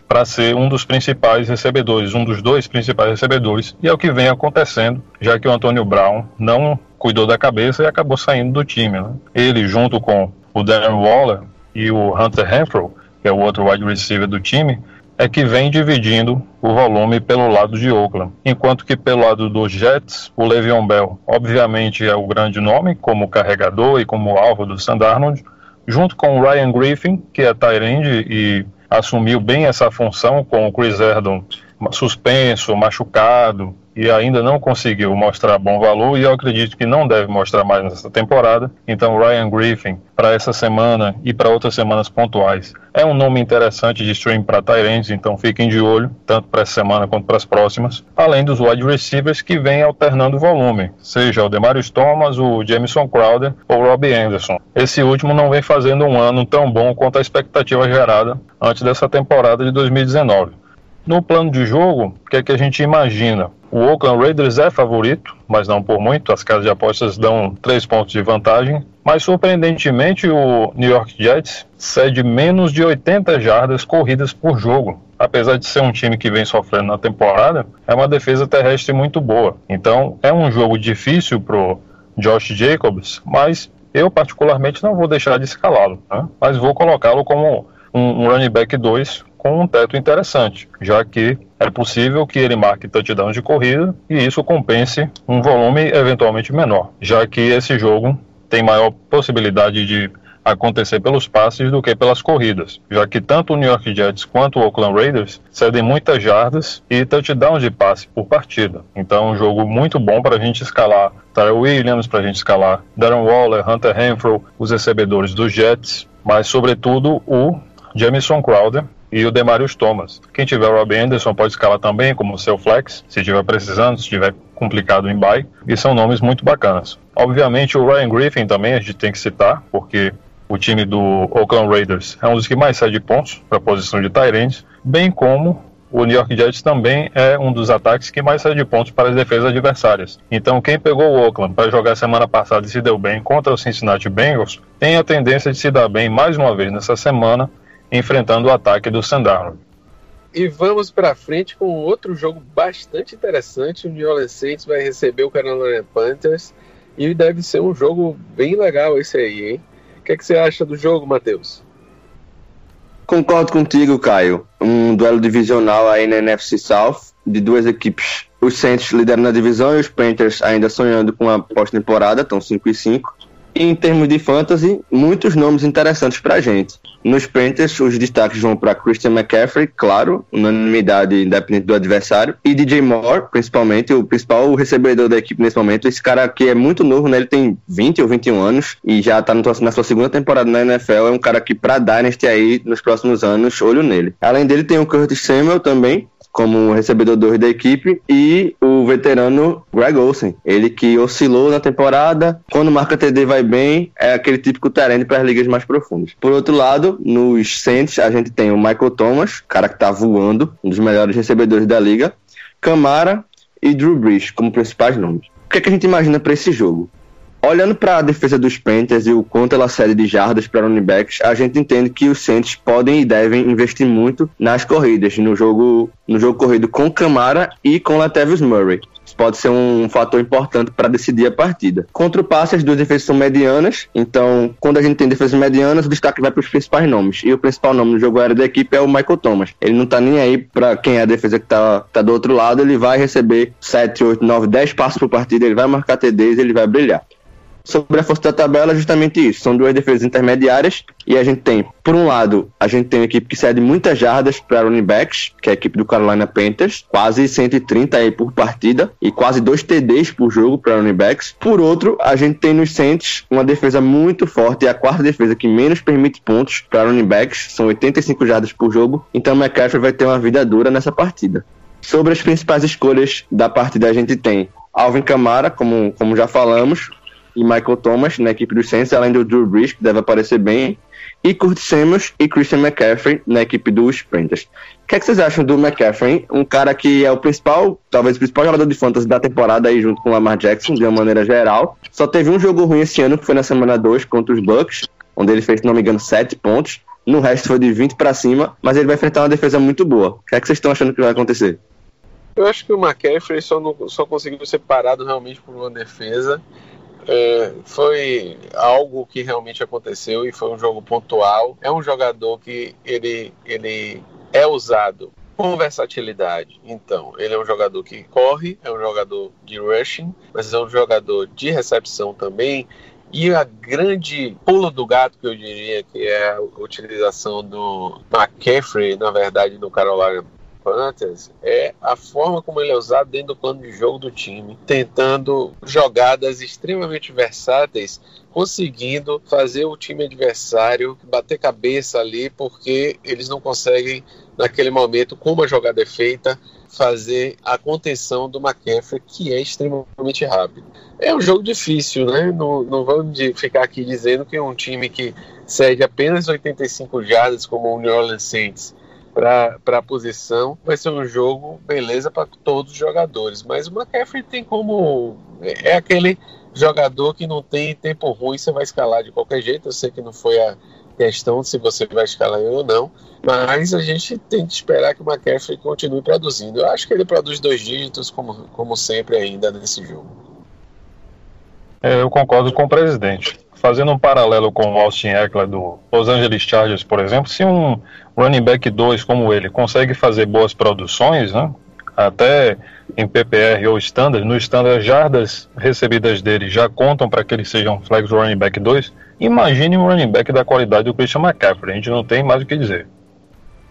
para ser um dos principais recebedores, um dos 2 principais recebedores, e é o que vem acontecendo, já que o Antonio Brown não cuidou da cabeça e acabou saindo do time, né? Ele, junto com o Darren Waller e o Hunter Renfrow, que é o outro wide receiver do time, é que vem dividindo o volume pelo lado de Oakland. Enquanto que pelo lado dos Jets, o Le'Veon Bell, obviamente, é o grande nome, como carregador e como alvo do Sam Darnold, junto com o Ryan Griffin, que é tight end e assumiu bem essa função com o Chris Herndon suspenso, machucado, e ainda não conseguiu mostrar bom valor, e eu acredito que não deve mostrar mais nessa temporada. Então Ryan Griffin, para essa semana e para outras semanas pontuais, é um nome interessante de stream para tight ends, então fiquem de olho, tanto para essa semana quanto para as próximas, além dos wide receivers que vêm alternando volume, seja o Demarius Thomas, o Jamison Crowder ou o Robbie Anderson. Esse último não vem fazendo um ano tão bom quanto a expectativa gerada antes dessa temporada de 2019. No plano de jogo, o que é que a gente imagina? O Oakland Raiders é favorito, mas não por muito. As casas de apostas dão 3 pontos de vantagem. Mas, surpreendentemente, o New York Jets cede menos de 80 jardas corridas por jogo. Apesar de ser um time que vem sofrendo na temporada, é uma defesa terrestre muito boa. Então, é um jogo difícil para o Josh Jacobs, mas eu, particularmente, não vou deixar de escalá-lo, né? Mas vou colocá-lo como um running back 2 com um teto interessante, já que é possível que ele marque touchdowns de corrida e isso compense um volume eventualmente menor, já que esse jogo tem maior possibilidade de acontecer pelos passes do que pelas corridas, já que tanto o New York Jets quanto o Oakland Raiders cedem muitas jardas e touchdowns de passe por partida. Então é um jogo muito bom para a gente escalar Tyrell Williams, para a gente escalar Darren Waller, Hunter Renfrow, os recebedores dos Jets, mas sobretudo o Jamison Crowder e o Demarius Thomas. Quem tiver o Robbie Anderson pode escalar também como seu flex, se estiver precisando, se estiver complicado em bye, e são nomes muito bacanas. Obviamente o Ryan Griffin também a gente tem que citar, porque o time do Oakland Raiders é um dos que mais cede pontos para a posição de tight end, bem como o New York Jets também é um dos ataques que mais cede pontos para as defesas adversárias. Então quem pegou o Oakland para jogar semana passada e se deu bem contra o Cincinnati Bengals, tem a tendência de se dar bem mais uma vez nessa semana, enfrentando o ataque do Sam Darnold. E vamos para frente com outro jogo bastante interessante. O New Orleans Saints vai receber o Carolina Panthers e deve ser um jogo bem legal esse aí, hein? O que você acha do jogo, Matheus? Concordo contigo, Caio. Um duelo divisional aí na NFC South, de duas equipes. Os Saints lideram a divisão e os Panthers ainda sonhando com a pós-temporada, estão 5-5. E em termos de fantasy, muitos nomes interessantes pra gente. Nos Panthers, os destaques vão para Christian McCaffrey, claro, unanimidade independente do adversário, e DJ Moore, principalmente, o principal recebedor da equipe nesse momento. Esse cara aqui é muito novo, né? Ele tem 20 ou 21 anos e já tá na sua segunda temporada na NFL. É um cara que pra Dynasty aí, nos próximos anos, olho nele. Além dele, tem o Curtis Samuel também, como recebedor 2 da equipe, e o veterano Greg Olsen, ele que oscilou na temporada, quando marca TD vai bem, é aquele típico terreno para as ligas mais profundas. Por outro lado, nos Saints, a gente tem o Michael Thomas, cara que tá voando, um dos melhores recebedores da liga, Kamara e Drew Brees como principais nomes. O que é que a gente imagina para esse jogo? Olhando para a defesa dos Panthers e o quanto ela cede de jardas para running backs, a gente entende que os Saints podem e devem investir muito nas corridas, no jogo corrido com Kamara e com Latavius Murray. Isso pode ser um fator importante para decidir a partida. Contra o passe, as duas defesas são medianas, então quando a gente tem defesas medianas, o destaque vai para os principais nomes. E o principal nome no jogo aéreo da equipe é o Michael Thomas. Ele não tá nem aí para quem é a defesa que tá do outro lado, ele vai receber 7, 8, 9, 10 passos por partida, ele vai marcar TDs e ele vai brilhar. Sobre a força da tabela, justamente isso. São duas defesas intermediárias e a gente tem, por um lado, a gente tem uma equipe que cede muitas jardas para running backs, que é a equipe do Carolina Panthers, quase 130 aí por partida e quase 2 TDs por jogo para running backs. Por outro, a gente tem nos Saints uma defesa muito forte, é a quarta defesa que menos permite pontos para running backs, são 85 jardas por jogo, então o McCaffrey vai ter uma vida dura nessa partida. Sobre as principais escolhas da partida, a gente tem Alvin Kamara, como já falamos, e Michael Thomas na equipe dos Saints, além do Drew Brees, que deve aparecer bem, e Curtis Samuel e Christian McCaffrey na equipe dos Panthers. O que é que vocês acham do McCaffrey? Um cara que é o principal, talvez o principal jogador de fantasy da temporada aí junto com o Lamar Jackson, de uma maneira geral. Só teve um jogo ruim esse ano, que foi na semana 2 contra os Bucks, onde ele fez, se não me engano, 7 pontos. No resto foi de 20 para cima, mas ele vai enfrentar uma defesa muito boa. O que é que vocês estão achando que vai acontecer? Eu acho que o McCaffrey só conseguiu ser parado realmente por uma defesa. Foi algo que realmente aconteceu e foi um jogo pontual. É um jogador que ele é usado com versatilidade. Então, ele é um jogador que corre, é um jogador de rushing, mas é um jogador de recepção também. E a grande pulo do gato, que eu diria, que é a utilização do McCaffrey, na verdade, no Carolina Panthers, é a forma como ele é usado dentro do plano de jogo do time, tentando jogadas extremamente versáteis, conseguindo fazer o time adversário bater cabeça ali, porque eles não conseguem, naquele momento, como a jogada é feita, fazer a contenção do McCaffrey, que é extremamente rápido. É um jogo difícil, né? Não vamos ficar aqui dizendo que um time que cede apenas 85 jardas, como o New Orleans Saints, para a posição, vai ser um jogo beleza para todos os jogadores, mas o McCaffrey tem como, é aquele jogador que não tem tempo ruim, você vai escalar de qualquer jeito. Eu sei que não foi a questão se você vai escalar ele ou não, mas a gente tem que esperar que o McCaffrey continue produzindo. Eu acho que ele produz 2 dígitos como sempre ainda nesse jogo. Eu concordo com o presidente. fazendo um paralelo com o Austin Ekeler do Los Angeles Chargers, por exemplo, se um running back 2 como ele consegue fazer boas produções, né, até em PPR ou standard, no standard as jardas recebidas dele já contam para que ele seja um flex running back 2, imagine um running back da qualidade do Christian McCaffrey, a gente não tem mais o que dizer.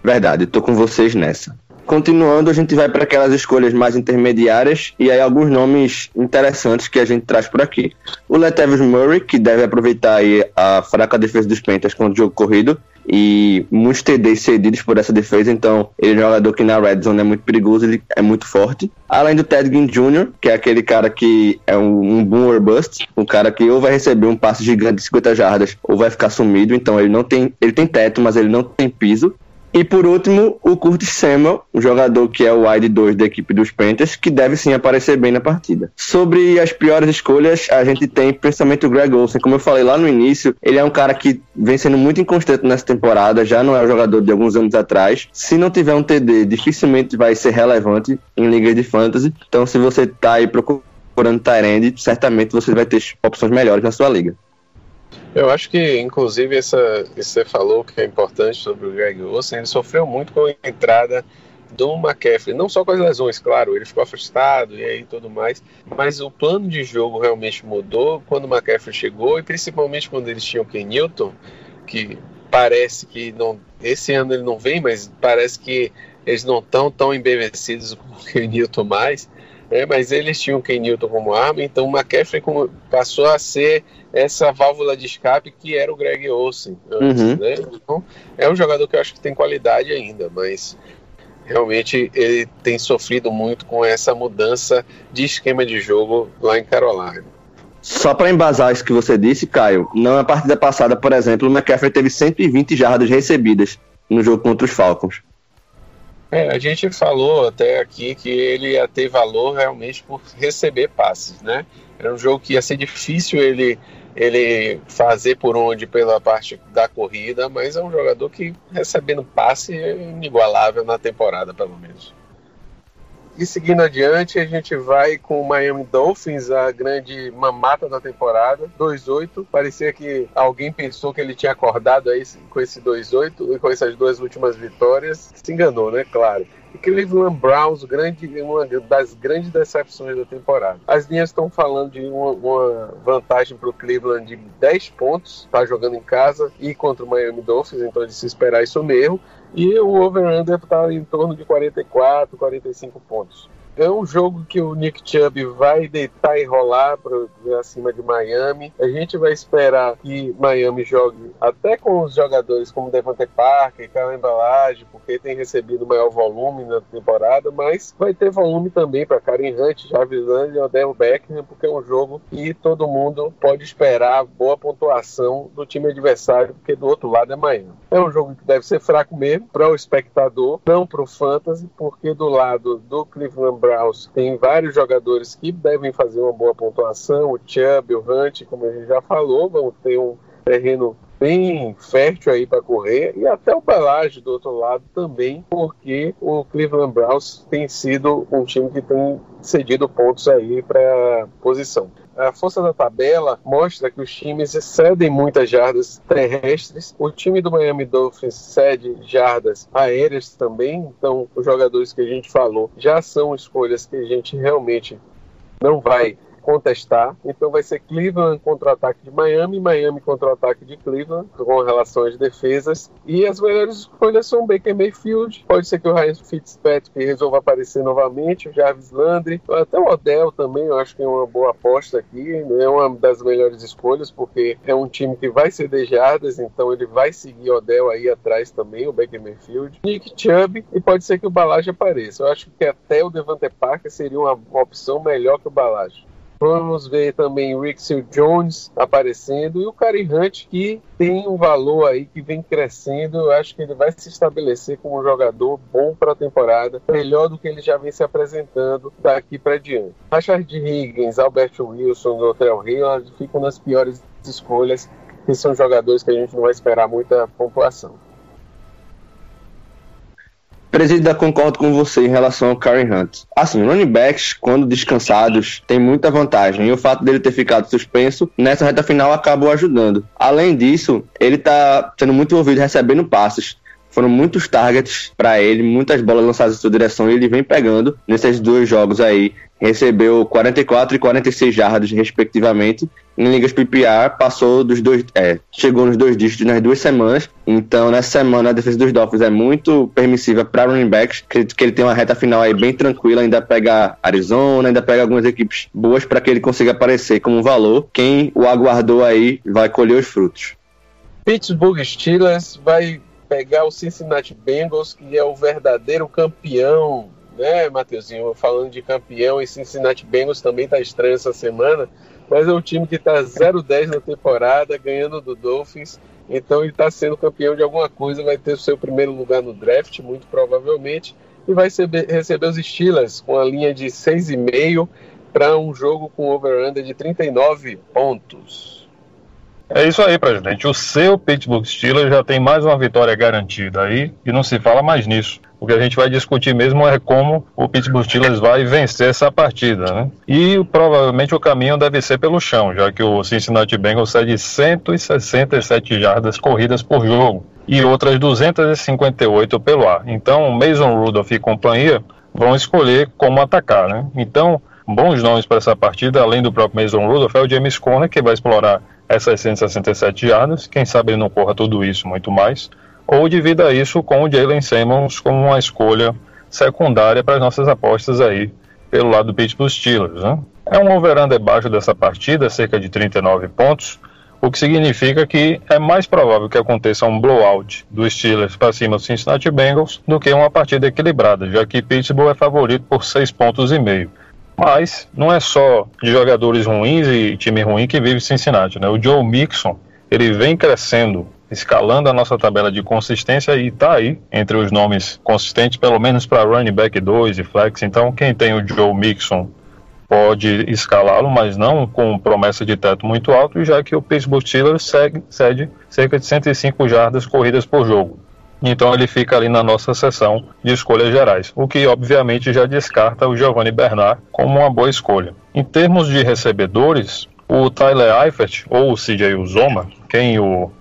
Verdade, tô com vocês nessa. Continuando, a gente vai para aquelas escolhas mais intermediárias e aí alguns nomes interessantes que a gente traz por aqui. O Latavius Murray, que deve aproveitar aí a fraca defesa dos Panthers contra o jogo corrido e muitos TDs cedidos por essa defesa, então ele é um jogador que na red zone é muito perigoso, ele é muito forte. Além do Ted Ginn Jr., que é aquele cara que é um boom or bust, um cara que ou vai receber um passe gigante de 50 jardas ou vai ficar sumido, então ele tem teto, mas ele não tem piso. E por último, o Curtis Samuel, um jogador que é o wide 2 da equipe dos Panthers, que deve sim aparecer bem na partida. Sobre as piores escolhas, a gente tem principalmente o Greg Olsen. Como eu falei lá no início, ele é um cara que vem sendo muito inconstante nessa temporada, já não é o jogador de alguns anos atrás. Se não tiver um TD, dificilmente vai ser relevante em ligas de fantasy. Então, se você tá aí procurando tight end, certamente você vai ter opções melhores na sua liga. Eu acho que, inclusive, isso que você falou que é importante sobre o Greg Olsen, ele sofreu muito com a entrada do McCaffrey, não só com as lesões, claro, ele ficou afastado e aí tudo mais, mas o plano de jogo realmente mudou quando o McCaffrey chegou, e principalmente quando eles tinham o Ken Newton, que parece que não, esse ano ele não vem, mas parece que eles não estão tão embevecidos com o Ken Newton mais, mas eles tinham o Ken Newton como arma, então o McCaffrey passou a ser essa válvula de escape que era o Greg Olsen antes, né? Então, é um jogador que eu acho que tem qualidade ainda, mas realmente ele tem sofrido muito com essa mudança de esquema de jogo lá em Carolina. Só para embasar isso que você disse, Caio, na partida passada, por exemplo, o McCaffrey teve 120 jardas recebidas no jogo contra os Falcons. A gente falou até aqui que ele ia ter valor realmente por receber passes, né? Era um jogo que ia ser difícil ele fazer por onde pela parte da corrida, mas é um jogador que recebendo passe é inigualável na temporada, pelo menos. E seguindo adiante, a gente vai com o Miami Dolphins, a grande mamata da temporada, 2-8. Parecia que alguém pensou que ele tinha acordado aí com esse 2-8 e com essas duas últimas vitórias. Se enganou, né? Claro. E Cleveland Browns, uma das grandes decepções da temporada. As linhas estão falando de uma vantagem para o Cleveland de 10 pontos, está jogando em casa e contra o Miami Dolphins, então de se esperar isso mesmo. E o over-under está em torno de 44, 45 pontos. É um jogo que o Nick Chubb vai deitar e rolar para acima de Miami. A gente vai esperar que Miami jogue até com os jogadores como Devontae Parker e Kalen Ballage, porque tem recebido maior volume na temporada, mas vai ter volume também para Kareem Hunt, Jarvis Landry e Odell Beckham, porque é um jogo que todo mundo pode esperar boa pontuação do time adversário, porque do outro lado é Miami. É um jogo que deve ser fraco mesmo para o espectador, não para o fantasy, porque do lado do Cleveland Browns tem vários jogadores que devem fazer uma boa pontuação, o Chubb, o Hunt, como a gente já falou, vão ter um terreno bem fértil aí para correr, e até o Ballage do outro lado também, porque o Cleveland Browns tem sido um time que tem cedido pontos aí para a posição. A força da tabela mostra que os times cedem muitas jardas terrestres. O time do Miami Dolphins cede jardas aéreas também. Então, os jogadores que a gente falou já são escolhas que a gente realmente não vai contestar. Então vai ser Cleveland contra o ataque de Miami, Miami contra o ataque de Cleveland, com relação às defesas. E as melhores escolhas são Baker Mayfield, pode ser que o Ryan Fitzpatrick resolva aparecer novamente, o Jarvis Landry, até o Odell também, eu acho que é uma boa aposta aqui, é uma das melhores escolhas, porque é um time que vai ceder jardas, então ele vai seguir o Odell aí atrás também, o Baker Mayfield, Nick Chubb, e pode ser que o Ballage apareça. Eu acho que até o Devontae Parker seria uma opção melhor que o Ballage. Vamos ver também o Rick Seals-Jones aparecendo e o Kareem Hunt, que tem um valor aí que vem crescendo. Eu acho que ele vai se estabelecer como um jogador bom para a temporada, melhor do que ele já vem se apresentando daqui para diante. Rashard Higgins, Albert Wilson, Dontrell Hilliard ficam nas piores escolhas, que são jogadores que a gente não vai esperar muita pontuação. Presida, concordo com você em relação ao Kareem Hunt. Assim, running backs, quando descansados, tem muita vantagem. E o fato dele ter ficado suspenso, nessa reta final, acabou ajudando. Além disso, ele tá sendo muito envolvido recebendo passes. Foram muitos targets para ele, muitas bolas lançadas em sua direção, e ele vem pegando nesses 2 jogos aí. Recebeu 44 e 46 jardas, respectivamente. Em ligas PPR, chegou nos 2 dígitos nas 2 semanas. Então, nessa semana, a defesa dos Dolphins é muito permissiva para running backs. Acredito que ele tem uma reta final aí bem tranquila. Ainda pega Arizona, ainda pega algumas equipes boas para que ele consiga aparecer como um valor. Quem o aguardou aí vai colher os frutos. Pittsburgh Steelers vai pegar o Cincinnati Bengals, que é o verdadeiro campeão, né, Mateuzinho? Falando de campeão, e Cincinnati Bengals também tá estranho essa semana, mas é um time que tá 0-10 na temporada, ganhando do Dolphins, então ele tá sendo campeão de alguma coisa, vai ter o seu primeiro lugar no draft, muito provavelmente, e vai receber os Steelers com a linha de 6,5 para um jogo com over-under de 39 pontos. É isso aí, presidente. O seu Pittsburgh Steelers já tem mais uma vitória garantida aí e não se fala mais nisso. O que a gente vai discutir mesmo é como o Pittsburgh Steelers vai vencer essa partida, né? E provavelmente o caminho deve ser pelo chão, já que o Cincinnati Bengals cede 167 jardas corridas por jogo e outras 258 pelo ar. Então, Mason Rudolph e companhia vão escolher como atacar, né? Então, bons nomes para essa partida, além do próprio Mason Rudolph, é o James Conner, que vai explorar essas 167 jardas, quem sabe ele não corra tudo isso, muito mais, ou divida isso com o Jalen Simmons como uma escolha secundária para as nossas apostas aí, pelo lado do Pittsburgh Steelers, né? É um over-under baixo dessa partida, cerca de 39 pontos, o que significa que é mais provável que aconteça um blowout dos Steelers para cima do Cincinnati Bengals do que uma partida equilibrada, já que Pittsburgh é favorito por 6,5 pontos. Mas não é só de jogadores ruins e time ruim que vive Cincinnati, né? O Joe Mixon, ele vem crescendo, escalando a nossa tabela de consistência e está aí entre os nomes consistentes, pelo menos para running back 2 e flex. Então quem tem o Joe Mixon pode escalá-lo, mas não com promessa de teto muito alto, já que o Pittsburgh Steelers cede cerca de 105 jardas corridas por jogo. Então ele fica ali na nossa seção de escolhas gerais, o que obviamente já descarta o Giovanni Bernard como uma boa escolha. Em termos de recebedores, o Tyler Eifert ou o CJ Uzomah, quem o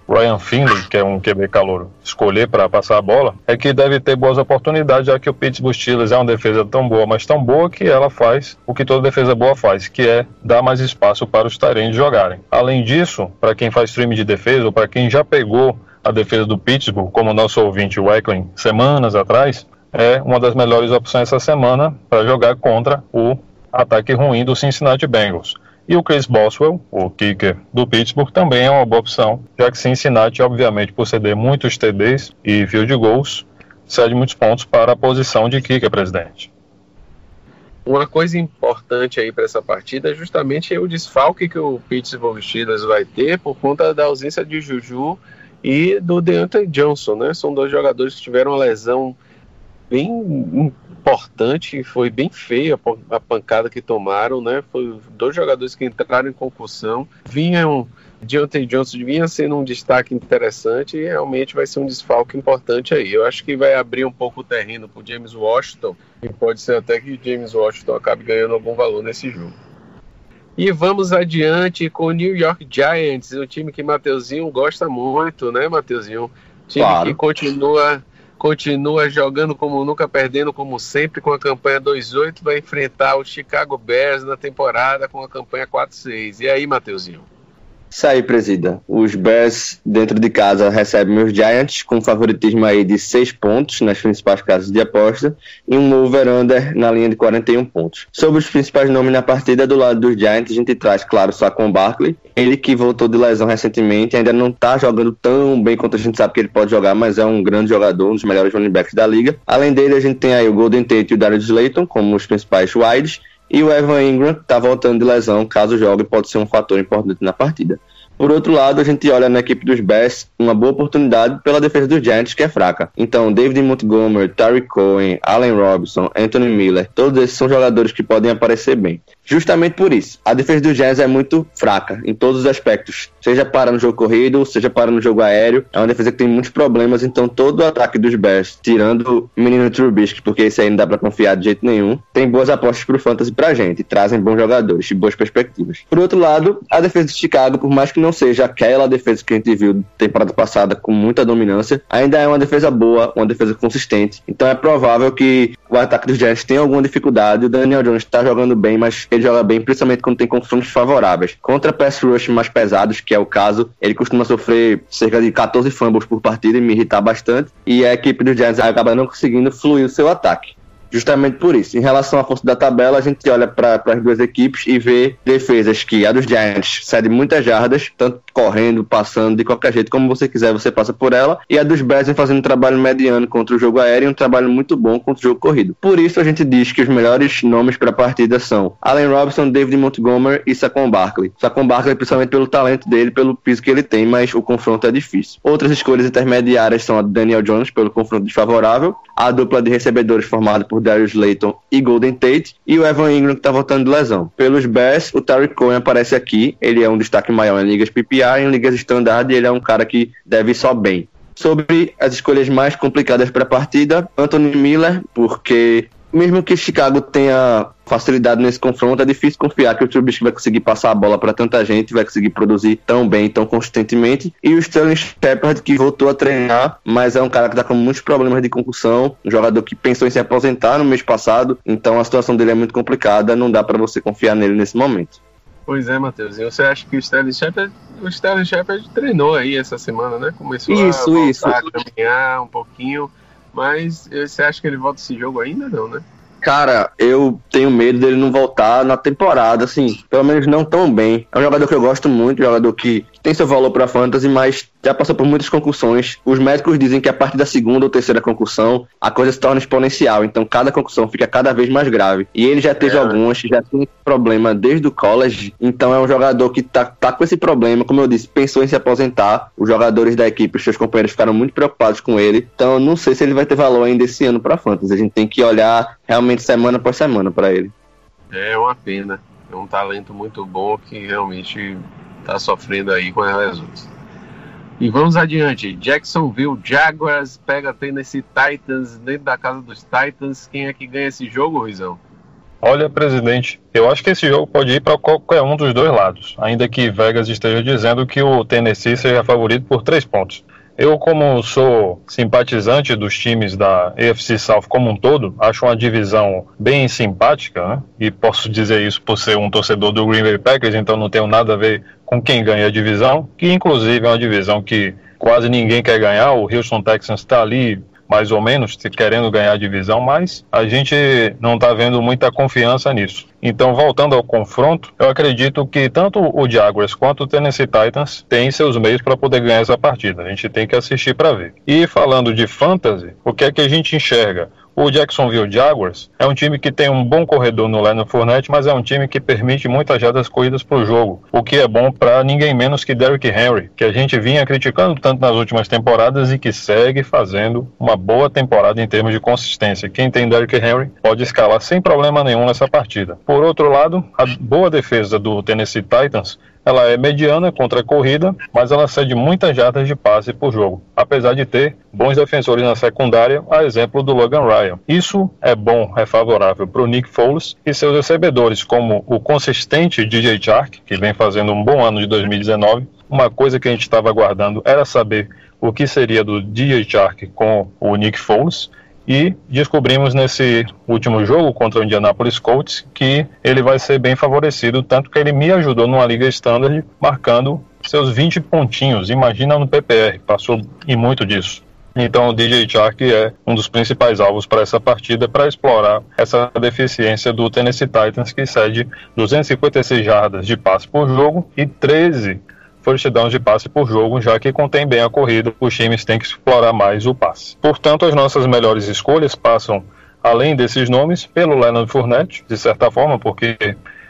Ryan Finley, que é um QB calouro, escolher para passar a bola, é que deve ter boas oportunidades, já que o Pittsburgh Steelers é uma defesa tão boa, mas tão boa que ela faz o que toda defesa boa faz, que é dar mais espaço para os tight ends jogarem. Além disso, para quem faz stream de defesa ou para quem já pegou a defesa do Pittsburgh, como o nosso ouvinte Weckling, semanas atrás, é uma das melhores opções essa semana para jogar contra o ataque ruim do Cincinnati Bengals. E o Chris Boswell, o kicker do Pittsburgh, também é uma boa opção, já que Cincinnati, obviamente, por ceder muitos TDs e field goals, cede muitos pontos para a posição de kicker, presidente. Uma coisa importante aí para essa partida é justamente o desfalque que o Pittsburgh Steelers vai ter por conta da ausência de Juju e do Deontay Johnson, né? São 2 jogadores que tiveram uma lesão bem importante, foi bem feia a pancada que tomaram, né? Foi 2 jogadores que entraram em concussão, Deontay Johnson vinha sendo um destaque interessante e realmente vai ser um desfalque importante aí. Eu acho que vai abrir um pouco o terreno para o James Washington e pode ser até que James Washington acabe ganhando algum valor nesse jogo. E vamos adiante com o New York Giants, um time que Mateuzinho gosta muito, né, Mateuzinho? Time claro. Que continua jogando como nunca, perdendo como sempre, com a campanha 2-8, vai enfrentar o Chicago Bears na temporada com a campanha 4-6. E aí, Mateuzinho? Isso aí, presida. Os Bears, dentro de casa, recebem os Giants com favoritismo aí de 6 pontos nas principais casas de aposta e um over-under na linha de 41 pontos. Sobre os principais nomes na partida, do lado dos Giants, a gente traz, claro, Saquon Barkley. Ele que voltou de lesão recentemente, ainda não está jogando tão bem quanto a gente sabe que ele pode jogar, mas é um grande jogador, um dos melhores running backs da liga. Além dele, a gente tem aí o Golden Tate e o Darius Slayton como os principais wides. E o Evan Ingram está voltando de lesão, caso jogue, pode ser um fator importante na partida. Por outro lado, a gente olha na equipe dos Bears uma boa oportunidade pela defesa dos Giants, que é fraca. Então, David Montgomery, Tariq Cohen, Allen Robinson, Anthony Miller, todos esses são jogadores que podem aparecer bem. justamente por isso. A defesa do Giants é muito fraca em todos os aspectos, seja para no jogo corrido, seja para no jogo aéreo. É uma defesa que tem muitos problemas, então todo o ataque dos Bears, tirando o menino Trubisky, porque esse aí não dá pra confiar de jeito nenhum, tem boas apostas pro fantasy pra gente, trazem bons jogadores e boas perspectivas. Por outro lado, a defesa de Chicago, por mais que não seja aquela defesa que a gente viu temporada passada com muita dominância, ainda é uma defesa boa, uma defesa consistente, então é provável que o ataque dos Giants tenha alguma dificuldade. O Daniel Jones tá jogando bem, mas ele joga bem principalmente quando tem confrontos favoráveis. Contra pass rush mais pesados, que é o caso, ele costuma sofrer cerca de 14 fumbles por partida e me irritar bastante, e a equipe dos Giants acaba não conseguindo fluir o seu ataque. Justamente por isso. Em relação à força da tabela, a gente olha para as duas equipes e vê defesas que a dos Giants cede muitas jardas, tanto correndo, passando, de qualquer jeito, como você quiser, você passa por ela, e a dos Bears vem fazendo um trabalho mediano contra o jogo aéreo e um trabalho muito bom contra o jogo corrido. Por isso a gente diz que os melhores nomes para a partida são Allen Robinson, David Montgomery e Saquon Barkley. Saquon Barkley principalmente pelo talento dele, pelo piso que ele tem, mas o confronto é difícil. Outras escolhas intermediárias são a do Daniel Jones, pelo confronto desfavorável, a dupla de recebedores formada por Darius Slayton e Golden Tate, e o Evan Ingram, que está voltando de lesão. Pelos Bears, o Tariq Cohen aparece aqui, ele é um destaque maior em ligas PPR, em ligas standard, e ele é um cara que deve ir só bem. Sobre as escolhas mais complicadas para a partida, Anthony Miller, porque mesmo que Chicago tenha facilidade nesse confronto, é difícil confiar que o Trubisky vai conseguir passar a bola para tanta gente, vai conseguir produzir tão bem, tão consistentemente. E o Sterling Shepard, que voltou a treinar, mas é um cara que está com muitos problemas de concussão, um jogador que pensou em se aposentar no mês passado, então a situação dele é muito complicada, não dá para você confiar nele nesse momento. Pois é, Matheus, e você acha que o Sterling Shepard treinou aí essa semana, né? Começou a caminhar um pouquinho, mas você acha que ele volta esse jogo ainda? Não, né? Cara, eu tenho medo dele não voltar na temporada, assim, pelo menos não tão bem. É um jogador que eu gosto muito, um jogador que tem seu valor pra fantasy, mas já passou por muitas concussões. Os médicos dizem que a partir da segunda ou terceira concussão, a coisa se torna exponencial, então cada concussão fica cada vez mais grave. E ele já teve algumas, já tem problema desde o college, então é um jogador que tá com esse problema, como eu disse, pensou em se aposentar. Os jogadores da equipe, os seus companheiros ficaram muito preocupados com ele, então eu não sei se ele vai ter valor ainda esse ano pra fantasy. A gente tem que olhar realmente semana após semana para ele. É uma pena, é um talento muito bom que realmente está sofrendo aí com as lesões. E vamos adiante, Jacksonville Jaguars pega Tennessee Titans dentro da casa dos Titans. Quem é que ganha esse jogo, Ruizão? Olha, presidente, eu acho que esse jogo pode ir para qualquer um dos dois lados, ainda que Vegas esteja dizendo que o Tennessee seja favorito por 3 pontos. Eu, como sou simpatizante dos times da AFC South como um todo, acho uma divisão bem simpática, né? E posso dizer isso por ser um torcedor do Green Bay Packers, então não tenho nada a ver com quem ganha a divisão, que inclusive é uma divisão que quase ninguém quer ganhar. O Houston Texans está ali mais ou menos querendo ganhar a divisão, mas a gente não está vendo muita confiança nisso. Então, voltando ao confronto, eu acredito que tanto o Jaguars quanto o Tennessee Titans têm seus meios para poder ganhar essa partida. A gente tem que assistir para ver. E falando de fantasy, o que é que a gente enxerga? O Jacksonville Jaguars é um time que tem um bom corredor no Leonard Fournette, mas é um time que permite muitas jardas corridas para o jogo, o que é bom para ninguém menos que Derrick Henry, que a gente vinha criticando tanto nas últimas temporadas e que segue fazendo uma boa temporada em termos de consistência. Quem tem Derrick Henry pode escalar sem problema nenhum nessa partida. Por outro lado, a boa defesa do Tennessee Titans, ela é mediana contra a corrida, mas ela cede muitas jardas de passe por jogo, apesar de ter bons defensores na secundária, a exemplo do Logan Ryan. Isso é bom, é favorável para o Nick Foles e seus recebedores, como o consistente DJ Chark, que vem fazendo um bom ano de 2019. Uma coisa que a gente estava aguardando era saber o que seria do DJ Chark com o Nick Foles, e descobrimos nesse último jogo contra o Indianapolis Colts que ele vai ser bem favorecido, tanto que ele me ajudou numa liga standard, marcando seus 20 pontinhos. Imagina no PPR, passou e muito disso. Então o DJ Chark é um dos principais alvos para essa partida, para explorar essa deficiência do Tennessee Titans, que cede 256 jardas de passe por jogo e 13 first downs de passe por jogo, já que contém bem a corrida, os times têm que explorar mais o passe. Portanto, as nossas melhores escolhas passam, além desses nomes, pelo Leonard Fournette, de certa forma, porque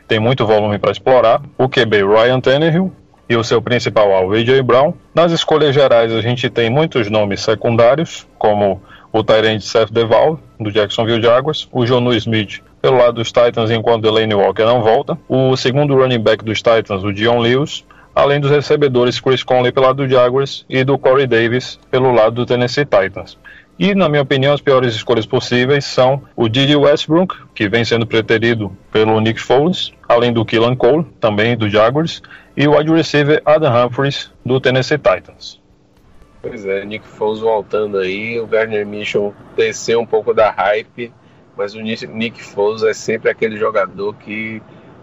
tem muito volume para explorar, o QB Ryan Tannehill e o seu principal alvo A.J. Brown. Nas escolhas gerais, a gente tem muitos nomes secundários, como o tight end Seth DeValve, do Jacksonville Jaguars, o Jonnu Smith, pelo lado dos Titans, enquanto Delaney Walker não volta. O segundo running back dos Titans, o Dion Lewis, além dos recebedores Chris Conley pelo lado do Jaguars e do Corey Davis pelo lado do Tennessee Titans. E, na minha opinião, as piores escolhas possíveis são o Dede Westbrook, que vem sendo preterido pelo Nick Foles, além do Keelan Cole, também do Jaguars, e o wide receiver Adam Humphries, do Tennessee Titans. Pois é, Nick Foles voltando aí, o Gardner Minshew desceu um pouco da hype, mas o Nick Foles é sempre aquele jogador que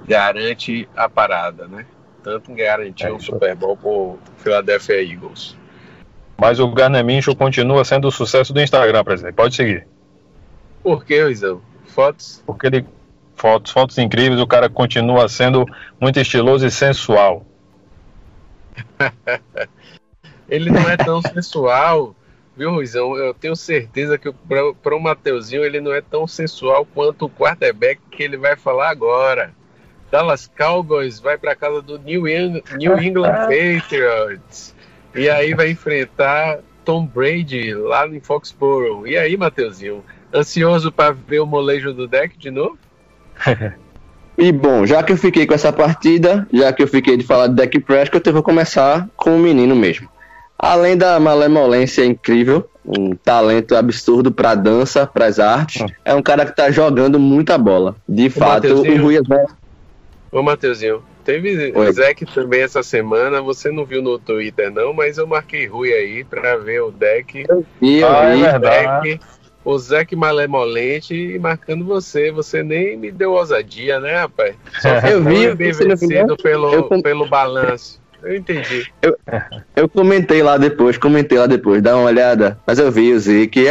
garante a parada, né? Tanto garantiu o Super Bowl pro Philadelphia Eagles. Mas o Gardner Minshew continua sendo o sucesso do Instagram, presidente. Pode seguir. Por que, Luizão? Fotos? Porque ele... Fotos incríveis, o cara continua sendo muito estiloso e sensual. Ele não é tão sensual, viu, Ruizão? Eu tenho certeza que para o Mateuzinho ele não é tão sensual quanto o quarterback que ele vai falar agora. Dallas Cowboys vai para casa do New England Patriots. E aí vai enfrentar Tom Brady lá em Foxborough. E aí, Mateuzinho, ansioso para ver o molejo do deck de novo? E bom, já que eu fiquei com essa partida, já que eu fiquei de falar de Dak Prescott, eu vou começar com o menino mesmo. Além da malemolência incrível, um talento absurdo para dança, para as artes, é um cara que tá jogando muita bola. De fato, o Rui... Ô, Mateuzinho, teve Zeke também essa semana, você não viu no Twitter não, mas eu marquei Rui aí pra ver o deck. O Zeke malemolente e marcando você nem me deu ousadia, né, rapaz? Só eu vi vencido pelo balanço. Eu entendi. Eu comentei lá depois, dá uma olhada, mas eu vi o Zeke,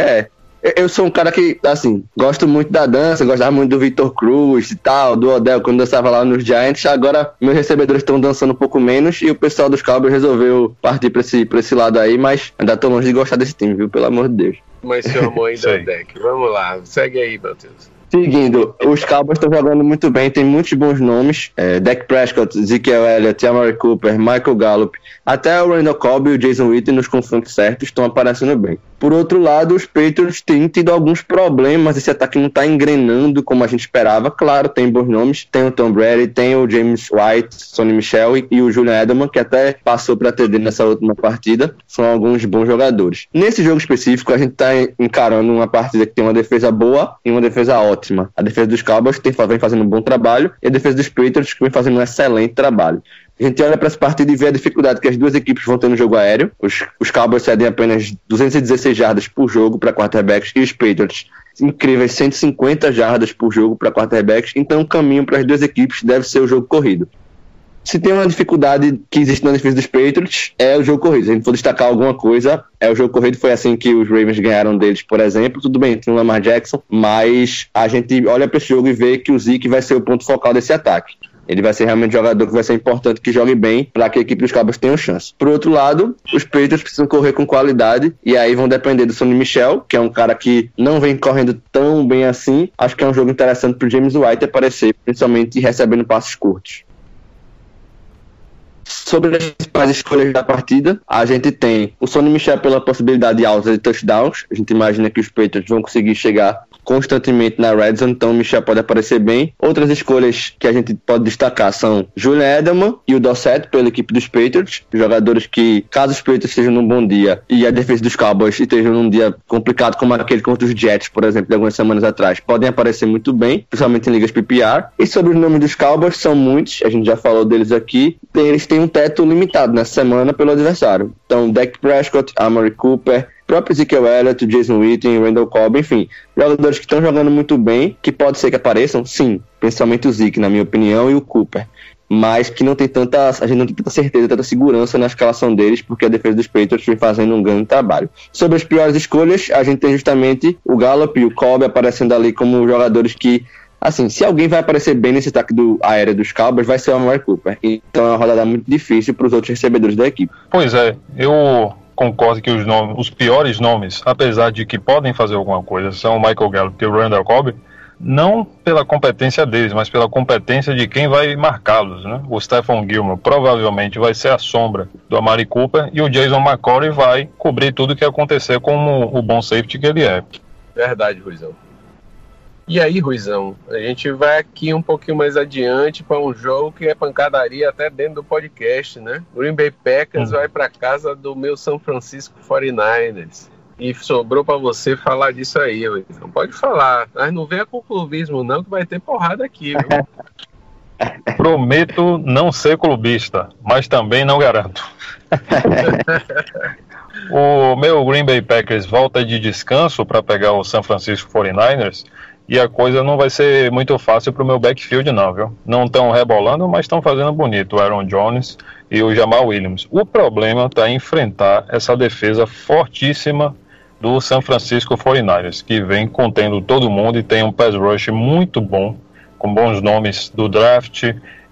eu sou um cara que, assim, gosto muito da dança, gostava muito do Victor Cruz e tal, do Odell, quando dançava lá nos Giants. Agora, meus recebedores estão dançando um pouco menos e o pessoal dos Cowboys resolveu partir pra esse lado aí, mas ainda tô longe de gostar desse time, viu? Pelo amor de Deus. Mas seu amor ainda é deck. Vamos lá, segue aí, Matheus. Seguindo, os Cowboys estão jogando muito bem, tem muitos bons nomes, Dak Prescott, Ezekiel Elliott, Amari Cooper, Michael Gallup, até o Randall Cobb e o Jason Witten nos confrontos certos estão aparecendo bem. Por outro lado, os Patriots têm tido alguns problemas, esse ataque não está engrenando como a gente esperava. Claro, tem bons nomes, tem o Tom Brady, tem o James White, Sonny Michel e o Julian Edelman, que até passou para TD nessa última partida, são alguns bons jogadores. Nesse jogo específico, a gente está encarando uma partida que tem uma defesa boa e uma defesa ótima. A defesa dos Cowboys vem fazendo um bom trabalho e a defesa dos Patriots que vem fazendo um excelente trabalho. A gente olha para essa partida e vê a dificuldade que as duas equipes vão ter no jogo aéreo. Os Cowboys cedem apenas 216 jardas por jogo para quarterbacks e os Patriots incríveis 150 jardas por jogo para quarterbacks. Então o caminho para as duas equipes deve ser o jogo corrido. Se tem uma dificuldade que existe na defesa dos Patriots, é o jogo corrido. Se a gente for destacar alguma coisa, é o jogo corrido. Foi assim que os Ravens ganharam deles, por exemplo. Tudo bem, tem o Lamar Jackson, mas a gente olha para esse jogo e vê que o Zeke vai ser o ponto focal desse ataque. Ele vai ser realmente um jogador que vai ser importante, que jogue bem, para que a equipe dos Cowboys tenha chance. Por outro lado, os Patriots precisam correr com qualidade, e aí vão depender do Sonny Michel, que é um cara que não vem correndo tão bem assim. Acho que é um jogo interessante para o James White aparecer, principalmente recebendo passes curtos. Sobre as principais escolhas da partida, a gente tem o Sonny Michel pela possibilidade alta de touchdowns. A gente imagina que os Patriots vão conseguir chegar constantemente na red zone, então o Michel pode aparecer bem. Outras escolhas que a gente pode destacar são Julian Edelman e o Dossett pela equipe dos Patriots, jogadores que, caso os Patriots estejam num bom dia e a defesa dos Cowboys estejam num dia complicado como aquele contra os Jets, por exemplo, de algumas semanas atrás, podem aparecer muito bem, principalmente em ligas PPR. E sobre os nomes dos Cowboys, são muitos, a gente já falou deles aqui, eles têm um teto limitado nessa semana pelo adversário. Então, Dak Prescott, Amari Cooper, próprio Ezekiel Elliott, Jason Witten, Randall Cobb, enfim, jogadores que estão jogando muito bem, que pode ser que apareçam, sim, principalmente o Zeke, na minha opinião, e o Cooper, mas que a gente não tem tanta certeza, tanta segurança na escalação deles, porque a defesa dos Patriots vem fazendo um grande trabalho. Sobre as piores escolhas, a gente tem justamente o Gallup e o Cobb aparecendo ali como jogadores que, assim, se alguém vai aparecer bem nesse ataque aéreo dos Cowboys, vai ser o Amari Cooper. Então é uma rodada muito difícil para os outros recebedores da equipe. Pois é, eu concordo que os piores nomes, apesar de que podem fazer alguma coisa, são o Michael Gallup e o Randall Cobb, não pela competência deles, mas pela competência de quem vai marcá-los, né? O Stephon Gilmore provavelmente vai ser a sombra do Amari Cooper e o Jason McCourty vai cobrir tudo o que acontecer como o bom safety que ele é. Verdade, Ruizão. E aí, Ruizão, a gente vai aqui um pouquinho mais adiante para um jogo que é pancadaria até dentro do podcast, né? Green Bay Packers vai para casa do meu San Francisco 49ers. E sobrou para você falar disso aí, Ruizão. Pode falar, mas não venha com clubismo não, que vai ter porrada aqui, viu? Prometo não ser clubista, mas também não garanto. O meu Green Bay Packers volta de descanso para pegar o San Francisco 49ers e a coisa não vai ser muito fácil para o meu backfield não, viu? Não estão rebolando, mas estão fazendo bonito o Aaron Jones e o Jamal Williams. O problema está em enfrentar essa defesa fortíssima do San Francisco 49ers, que vem contendo todo mundo e tem um pass rush muito bom, com bons nomes do draft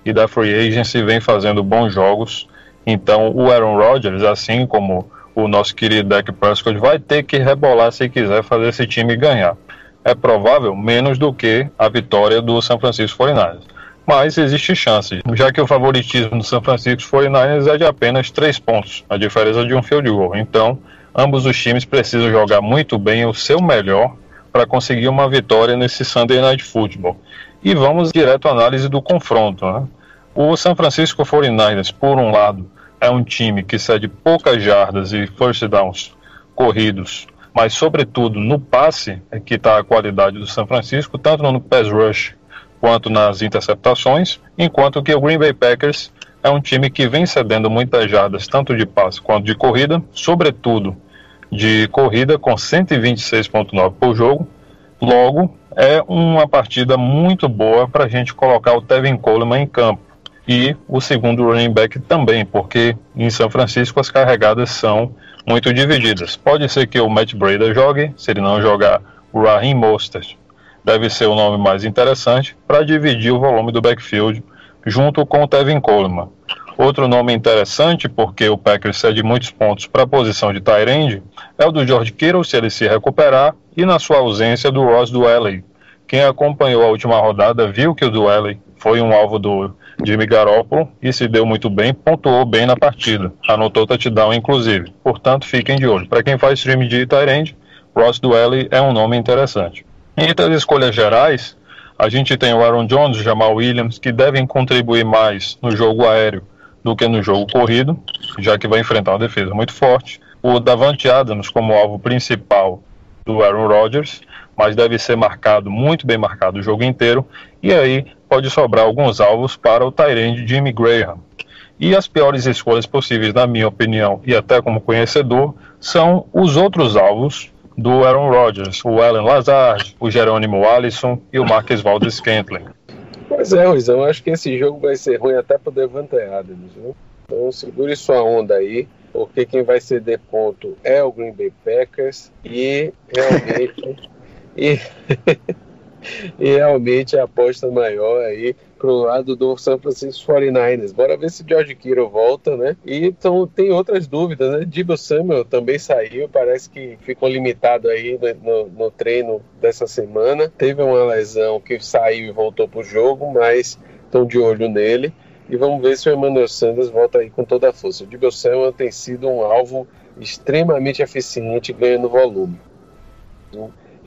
e da free agency, vem fazendo bons jogos. Então o Aaron Rodgers, assim como o nosso querido Dak Prescott, vai ter que rebolar se quiser fazer esse time ganhar. É provável menos do que a vitória do San Francisco 49ers. Mas existe chance, já que o favoritismo do San Francisco 49ers é de apenas 3 pontos, a diferença de um field goal. Então, ambos os times precisam jogar muito bem o seu melhor para conseguir uma vitória nesse Sunday Night Football. E vamos direto à análise do confronto, né? O San Francisco 49ers, por um lado, é um time que cede poucas jardas e first downs corridos, mas sobretudo no passe é que está a qualidade do San Francisco, tanto no pass rush quanto nas interceptações, enquanto que o Green Bay Packers é um time que vem cedendo muitas jardas, tanto de passe quanto de corrida, sobretudo de corrida com 126,9 por jogo. Logo, é uma partida muito boa para a gente colocar o Tevin Coleman em campo. E o segundo running back também, porque em São Francisco as carregadas são muito divididas. Pode ser que o Matt Breida jogue, se ele não jogar, o Raheem Mostert deve ser o nome mais interessante para dividir o volume do backfield junto com o Tevin Coleman. Outro nome interessante, porque o Packers cede muitos pontos para a posição de tight end, é o do George Kittle, se ele se recuperar, e na sua ausência do Ross Dwelley. Quem acompanhou a última rodada viu que o Dwelley foi um alvo do Jimmy Garoppolo e se deu muito bem, pontuou bem na partida, anotou touchdown inclusive. Portanto, fiquem de olho. Para quem faz stream de tight end, Ross Dwelley é um nome interessante. Entre as escolhas gerais, a gente tem o Aaron Jones, o Jamal Williams, que devem contribuir mais no jogo aéreo do que no jogo corrido, já que vai enfrentar uma defesa muito forte. O Davante Adams como alvo principal do Aaron Rodgers, mas deve ser marcado, muito bem marcado o jogo inteiro, e aí pode sobrar alguns alvos para o tight end Jimmy Graham. E as piores escolhas possíveis, na minha opinião, e até como conhecedor, são os outros alvos do Aaron Rodgers, o Allen Lazard, o Jerônimo Allison e o Marquez Valdes-Scantling. Pois é, Ruizão, acho que esse jogo vai ser ruim até para o Davante Adams, viu? Então segure sua onda aí, porque quem vai ceder ponto é o Green Bay Packers e realmente e realmente a aposta maior aí pro lado do San Francisco 49ers. Bora ver se George Kittle volta, né? E então tem outras dúvidas, né? Deebo Samuel também saiu, parece que ficou limitado aí no treino dessa semana. Teve uma lesão que saiu e voltou pro jogo, mas estão de olho nele. E vamos ver se o Emmanuel Sanders volta aí com toda a força. O Deebo Samuel tem sido um alvo extremamente eficiente, ganhando volume.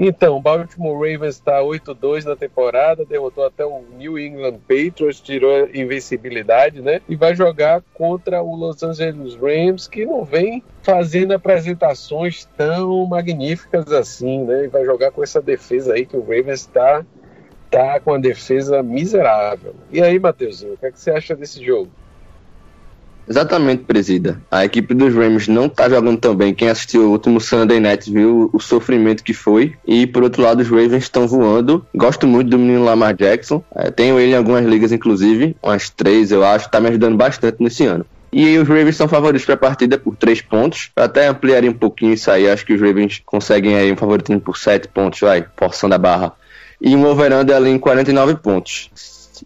Então, o Baltimore Ravens está 8-2 na temporada, derrotou até o New England Patriots, tirou a invencibilidade, né? E vai jogar contra o Los Angeles Rams, que não vem fazendo apresentações tão magníficas assim, né? E vai jogar com essa defesa aí, que o Ravens está com uma defesa miserável. E aí, Matheusinho, o que é que você acha desse jogo? Exatamente, presida. A equipe dos Rams não está jogando tão bem. Quem assistiu o último Sunday Night viu o sofrimento que foi. E, por outro lado, os Ravens estão voando. Gosto muito do menino Lamar Jackson. Tenho ele em algumas ligas, inclusive. Umas 3, eu acho. Está me ajudando bastante nesse ano. E os Ravens são favoritos para a partida por 3 pontos. Eu até ampliaria um pouquinho isso aí. Acho que os Ravens conseguem aí um favoritismo por 7 pontos. Forçando a barra. E um over-under ali em 49 pontos.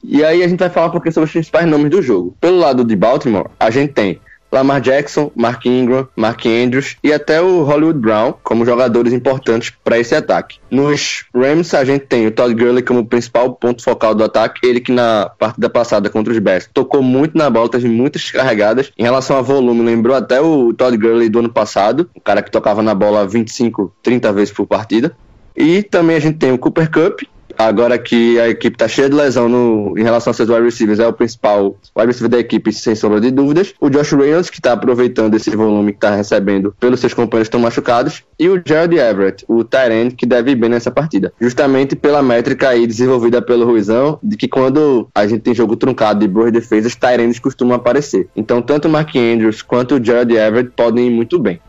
E aí a gente vai falar um pouquinho sobre os principais nomes do jogo. Pelo lado de Baltimore, a gente tem Lamar Jackson, Mark Ingram, Mark Andrews e até o Hollywood Brown como jogadores importantes para esse ataque. Nos Rams, a gente tem o Todd Gurley como principal ponto focal do ataque. Ele que na partida passada contra os Bears tocou muito na bola, teve muitas carregadas. Em relação a volume, lembrou até o Todd Gurley do ano passado, o cara que tocava na bola 25, 30 vezes por partida. E também a gente tem o Cooper Kupp, agora que a equipe tá cheia de lesão em relação aos seus wide receivers, é o principal wide receiver da equipe, sem sombra de dúvidas. O Josh Reynolds, que tá aproveitando esse volume que tá recebendo pelos seus companheiros que estão machucados. E o Gerald Everett, o tight end, que deve ir bem nessa partida. Justamente pela métrica aí desenvolvida pelo Ruizão, de que quando a gente tem jogo truncado de boas defesas, tight ends costumam aparecer. Então, tanto o Mark Andrews quanto o Gerald Everett podem ir muito bem.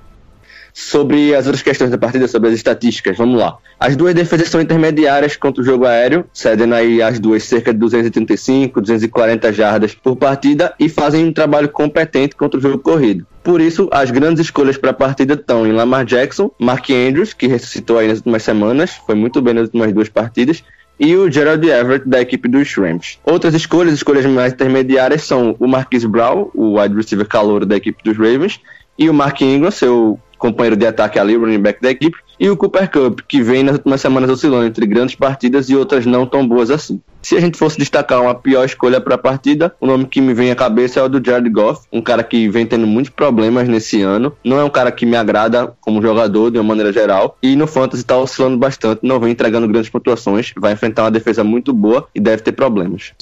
Sobre as outras questões da partida, sobre as estatísticas, vamos lá. As duas defesas são intermediárias contra o jogo aéreo, cedendo aí as duas cerca de 235, 240 jardas por partida e fazem um trabalho competente contra o jogo corrido. Por isso, as grandes escolhas para a partida estão em Lamar Jackson, Mark Andrews, que ressuscitou aí nas últimas semanas, foi muito bem nas últimas duas partidas, e o Gerald Everett da equipe dos Rams. Outras escolhas mais intermediárias são o Marquise Brown, o wide receiver calouro da equipe dos Ravens, e o Mark Ingram, seu companheiro de ataque ali, o running back da equipe, e o Cooper Kupp, que vem nas últimas semanas oscilando entre grandes partidas e outras não tão boas assim. Se a gente fosse destacar uma pior escolha para a partida, o nome que me vem à cabeça é o do Jared Goff, um cara que vem tendo muitos problemas nesse ano, não é um cara que me agrada como jogador de uma maneira geral, e no Fantasy está oscilando bastante, não vem entregando grandes pontuações, vai enfrentar uma defesa muito boa e deve ter problemas.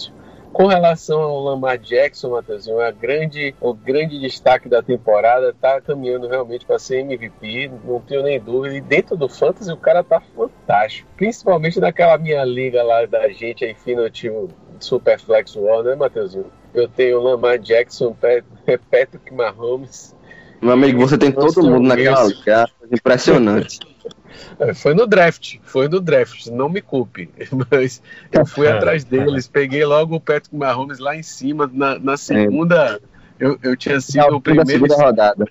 Com relação ao Lamar Jackson, Matheusinho, o grande destaque da temporada, tá caminhando realmente para ser MVP, não tenho nem dúvida. E dentro do Fantasy o cara tá fantástico. Principalmente naquela minha liga lá da gente aí, Finotivo Superflex War, né, Matheusinho? Eu tenho Lamar Jackson, Patrick Mahomes. Meu amigo, você tem todo mundo naquela liga, é impressionante. Foi no draft, não me culpe, mas eu fui atrás deles, peguei logo o Patrick Mahomes lá em cima, na segunda, eu tinha sido o primeiro. Na segunda rodada.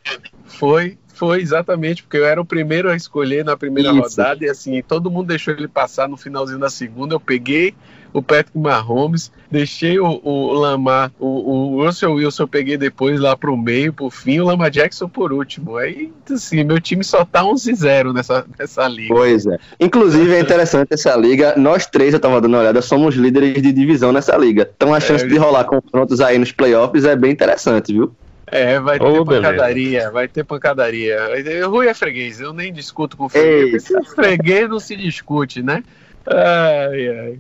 Foi exatamente, porque eu era o primeiro a escolher na primeira rodada, e assim, todo mundo deixou ele passar no finalzinho da segunda, eu peguei o Patrick Mahomes, deixei o Lamar, o Russell Wilson eu peguei depois lá pro meio, pro fim, o Lamar Jackson por último. Aí, assim, meu time só tá 11-0 nessa liga. Pois é. Inclusive, é interessante essa liga, nós três, eu tava dando uma olhada, somos líderes de divisão nessa liga. Então a chance de rolar confrontos aí nos playoffs é bem interessante, viu? Vai ter pancadaria, vai ter pancadaria. Rui é freguês, eu nem discuto com o freguês. Freguês não se discute, né? Ai.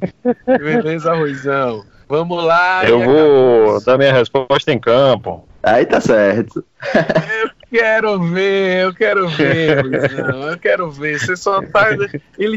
Beleza, Ruizão. Vamos lá. Eu vou dar minha resposta em campo. Aí tá certo. Eu quero ver, Ruizão. Eu quero ver. Você só tá.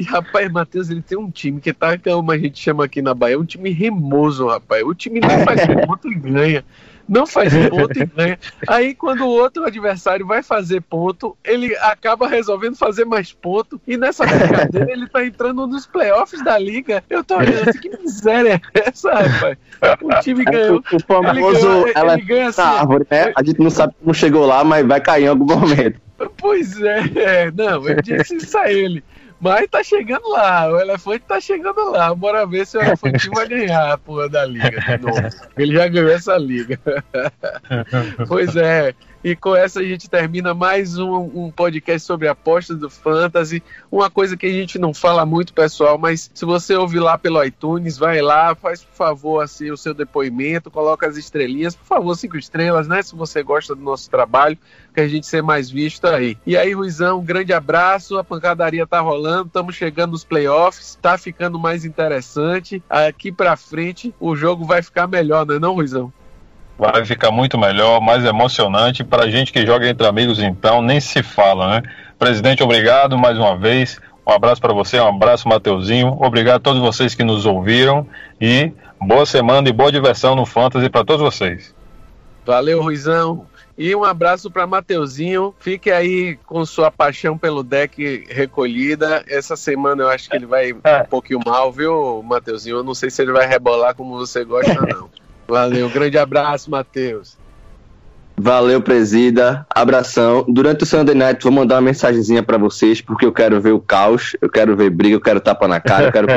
Rapaz, Matheus, ele tem um time que tá, como a gente chama aqui na Bahia, um time remoso, rapaz. O time não faz ponto e ganha. Não faz ponto e ganha. Aí quando o outro adversário vai fazer ponto, ele acaba resolvendo fazer mais ponto. E nessa brincadeira ele tá entrando nos playoffs da liga. Eu tô olhando assim, que miséria é essa, rapaz? O time ganhou. O famoso ele ganha assim, árvore, né? A gente não sabe como chegou lá, mas vai cair em algum momento. Pois é. Não, eu disse isso a ele. Mas tá chegando lá, o elefante tá chegando lá. Bora ver se o elefantinho vai ganhar a porra da liga de novo. Ele já ganhou essa liga. Pois é. E com essa a gente termina mais um podcast sobre apostas do Fantasy. Uma coisa que a gente não fala muito, pessoal, mas se você ouvir lá pelo iTunes, vai lá, faz por favor assim, o seu depoimento, coloca as estrelinhas, por favor, 5 estrelas, né? Se você gosta do nosso trabalho, que a gente ser mais visto aí. E aí, Ruizão, um grande abraço, a pancadaria tá rolando, estamos chegando nos playoffs, tá ficando mais interessante. Aqui pra frente o jogo vai ficar melhor, não é não, Ruizão? Vai ficar muito melhor, mais emocionante. Para a gente que joga entre amigos, então, nem se fala, né? Presidente, obrigado mais uma vez. Um abraço para você, um abraço, Mateuzinho. Obrigado a todos vocês que nos ouviram. E boa semana e boa diversão no Fantasy para todos vocês. Valeu, Ruizão. E um abraço para Mateuzinho. Fique aí com sua paixão pelo deck recolhida. Essa semana eu acho que ele vai um pouquinho mal, viu, Mateuzinho? Eu não sei se ele vai rebolar como você gosta, não. Valeu, grande abraço, Matheus. Valeu, presida, abração. Durante o Sunday Night vou mandar uma mensagenzinha pra vocês, porque eu quero ver o caos, eu quero ver briga, eu quero tapa na cara, eu quero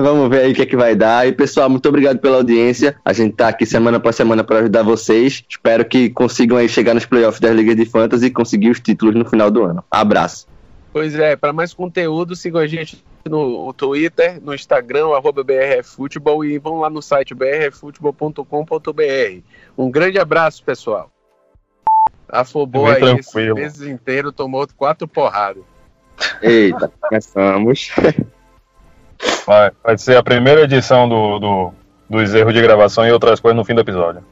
vamos ver aí o que é que vai dar. E pessoal, muito obrigado pela audiência. A gente tá aqui semana após semana pra ajudar vocês. Espero que consigam aí chegar nos playoffs das Ligas de Fantasy e conseguir os títulos no final do ano. Abraço. Pois é, para mais conteúdo, sigam a gente no Twitter, no Instagram, @brfutebol, e vão lá no site brfutebol.com.br. Um grande abraço, pessoal. Afobou aí esse mês inteiro, tomou 4 porradas. Eita, começamos. Vai ser a primeira edição dos erros de gravação e outras coisas no fim do episódio.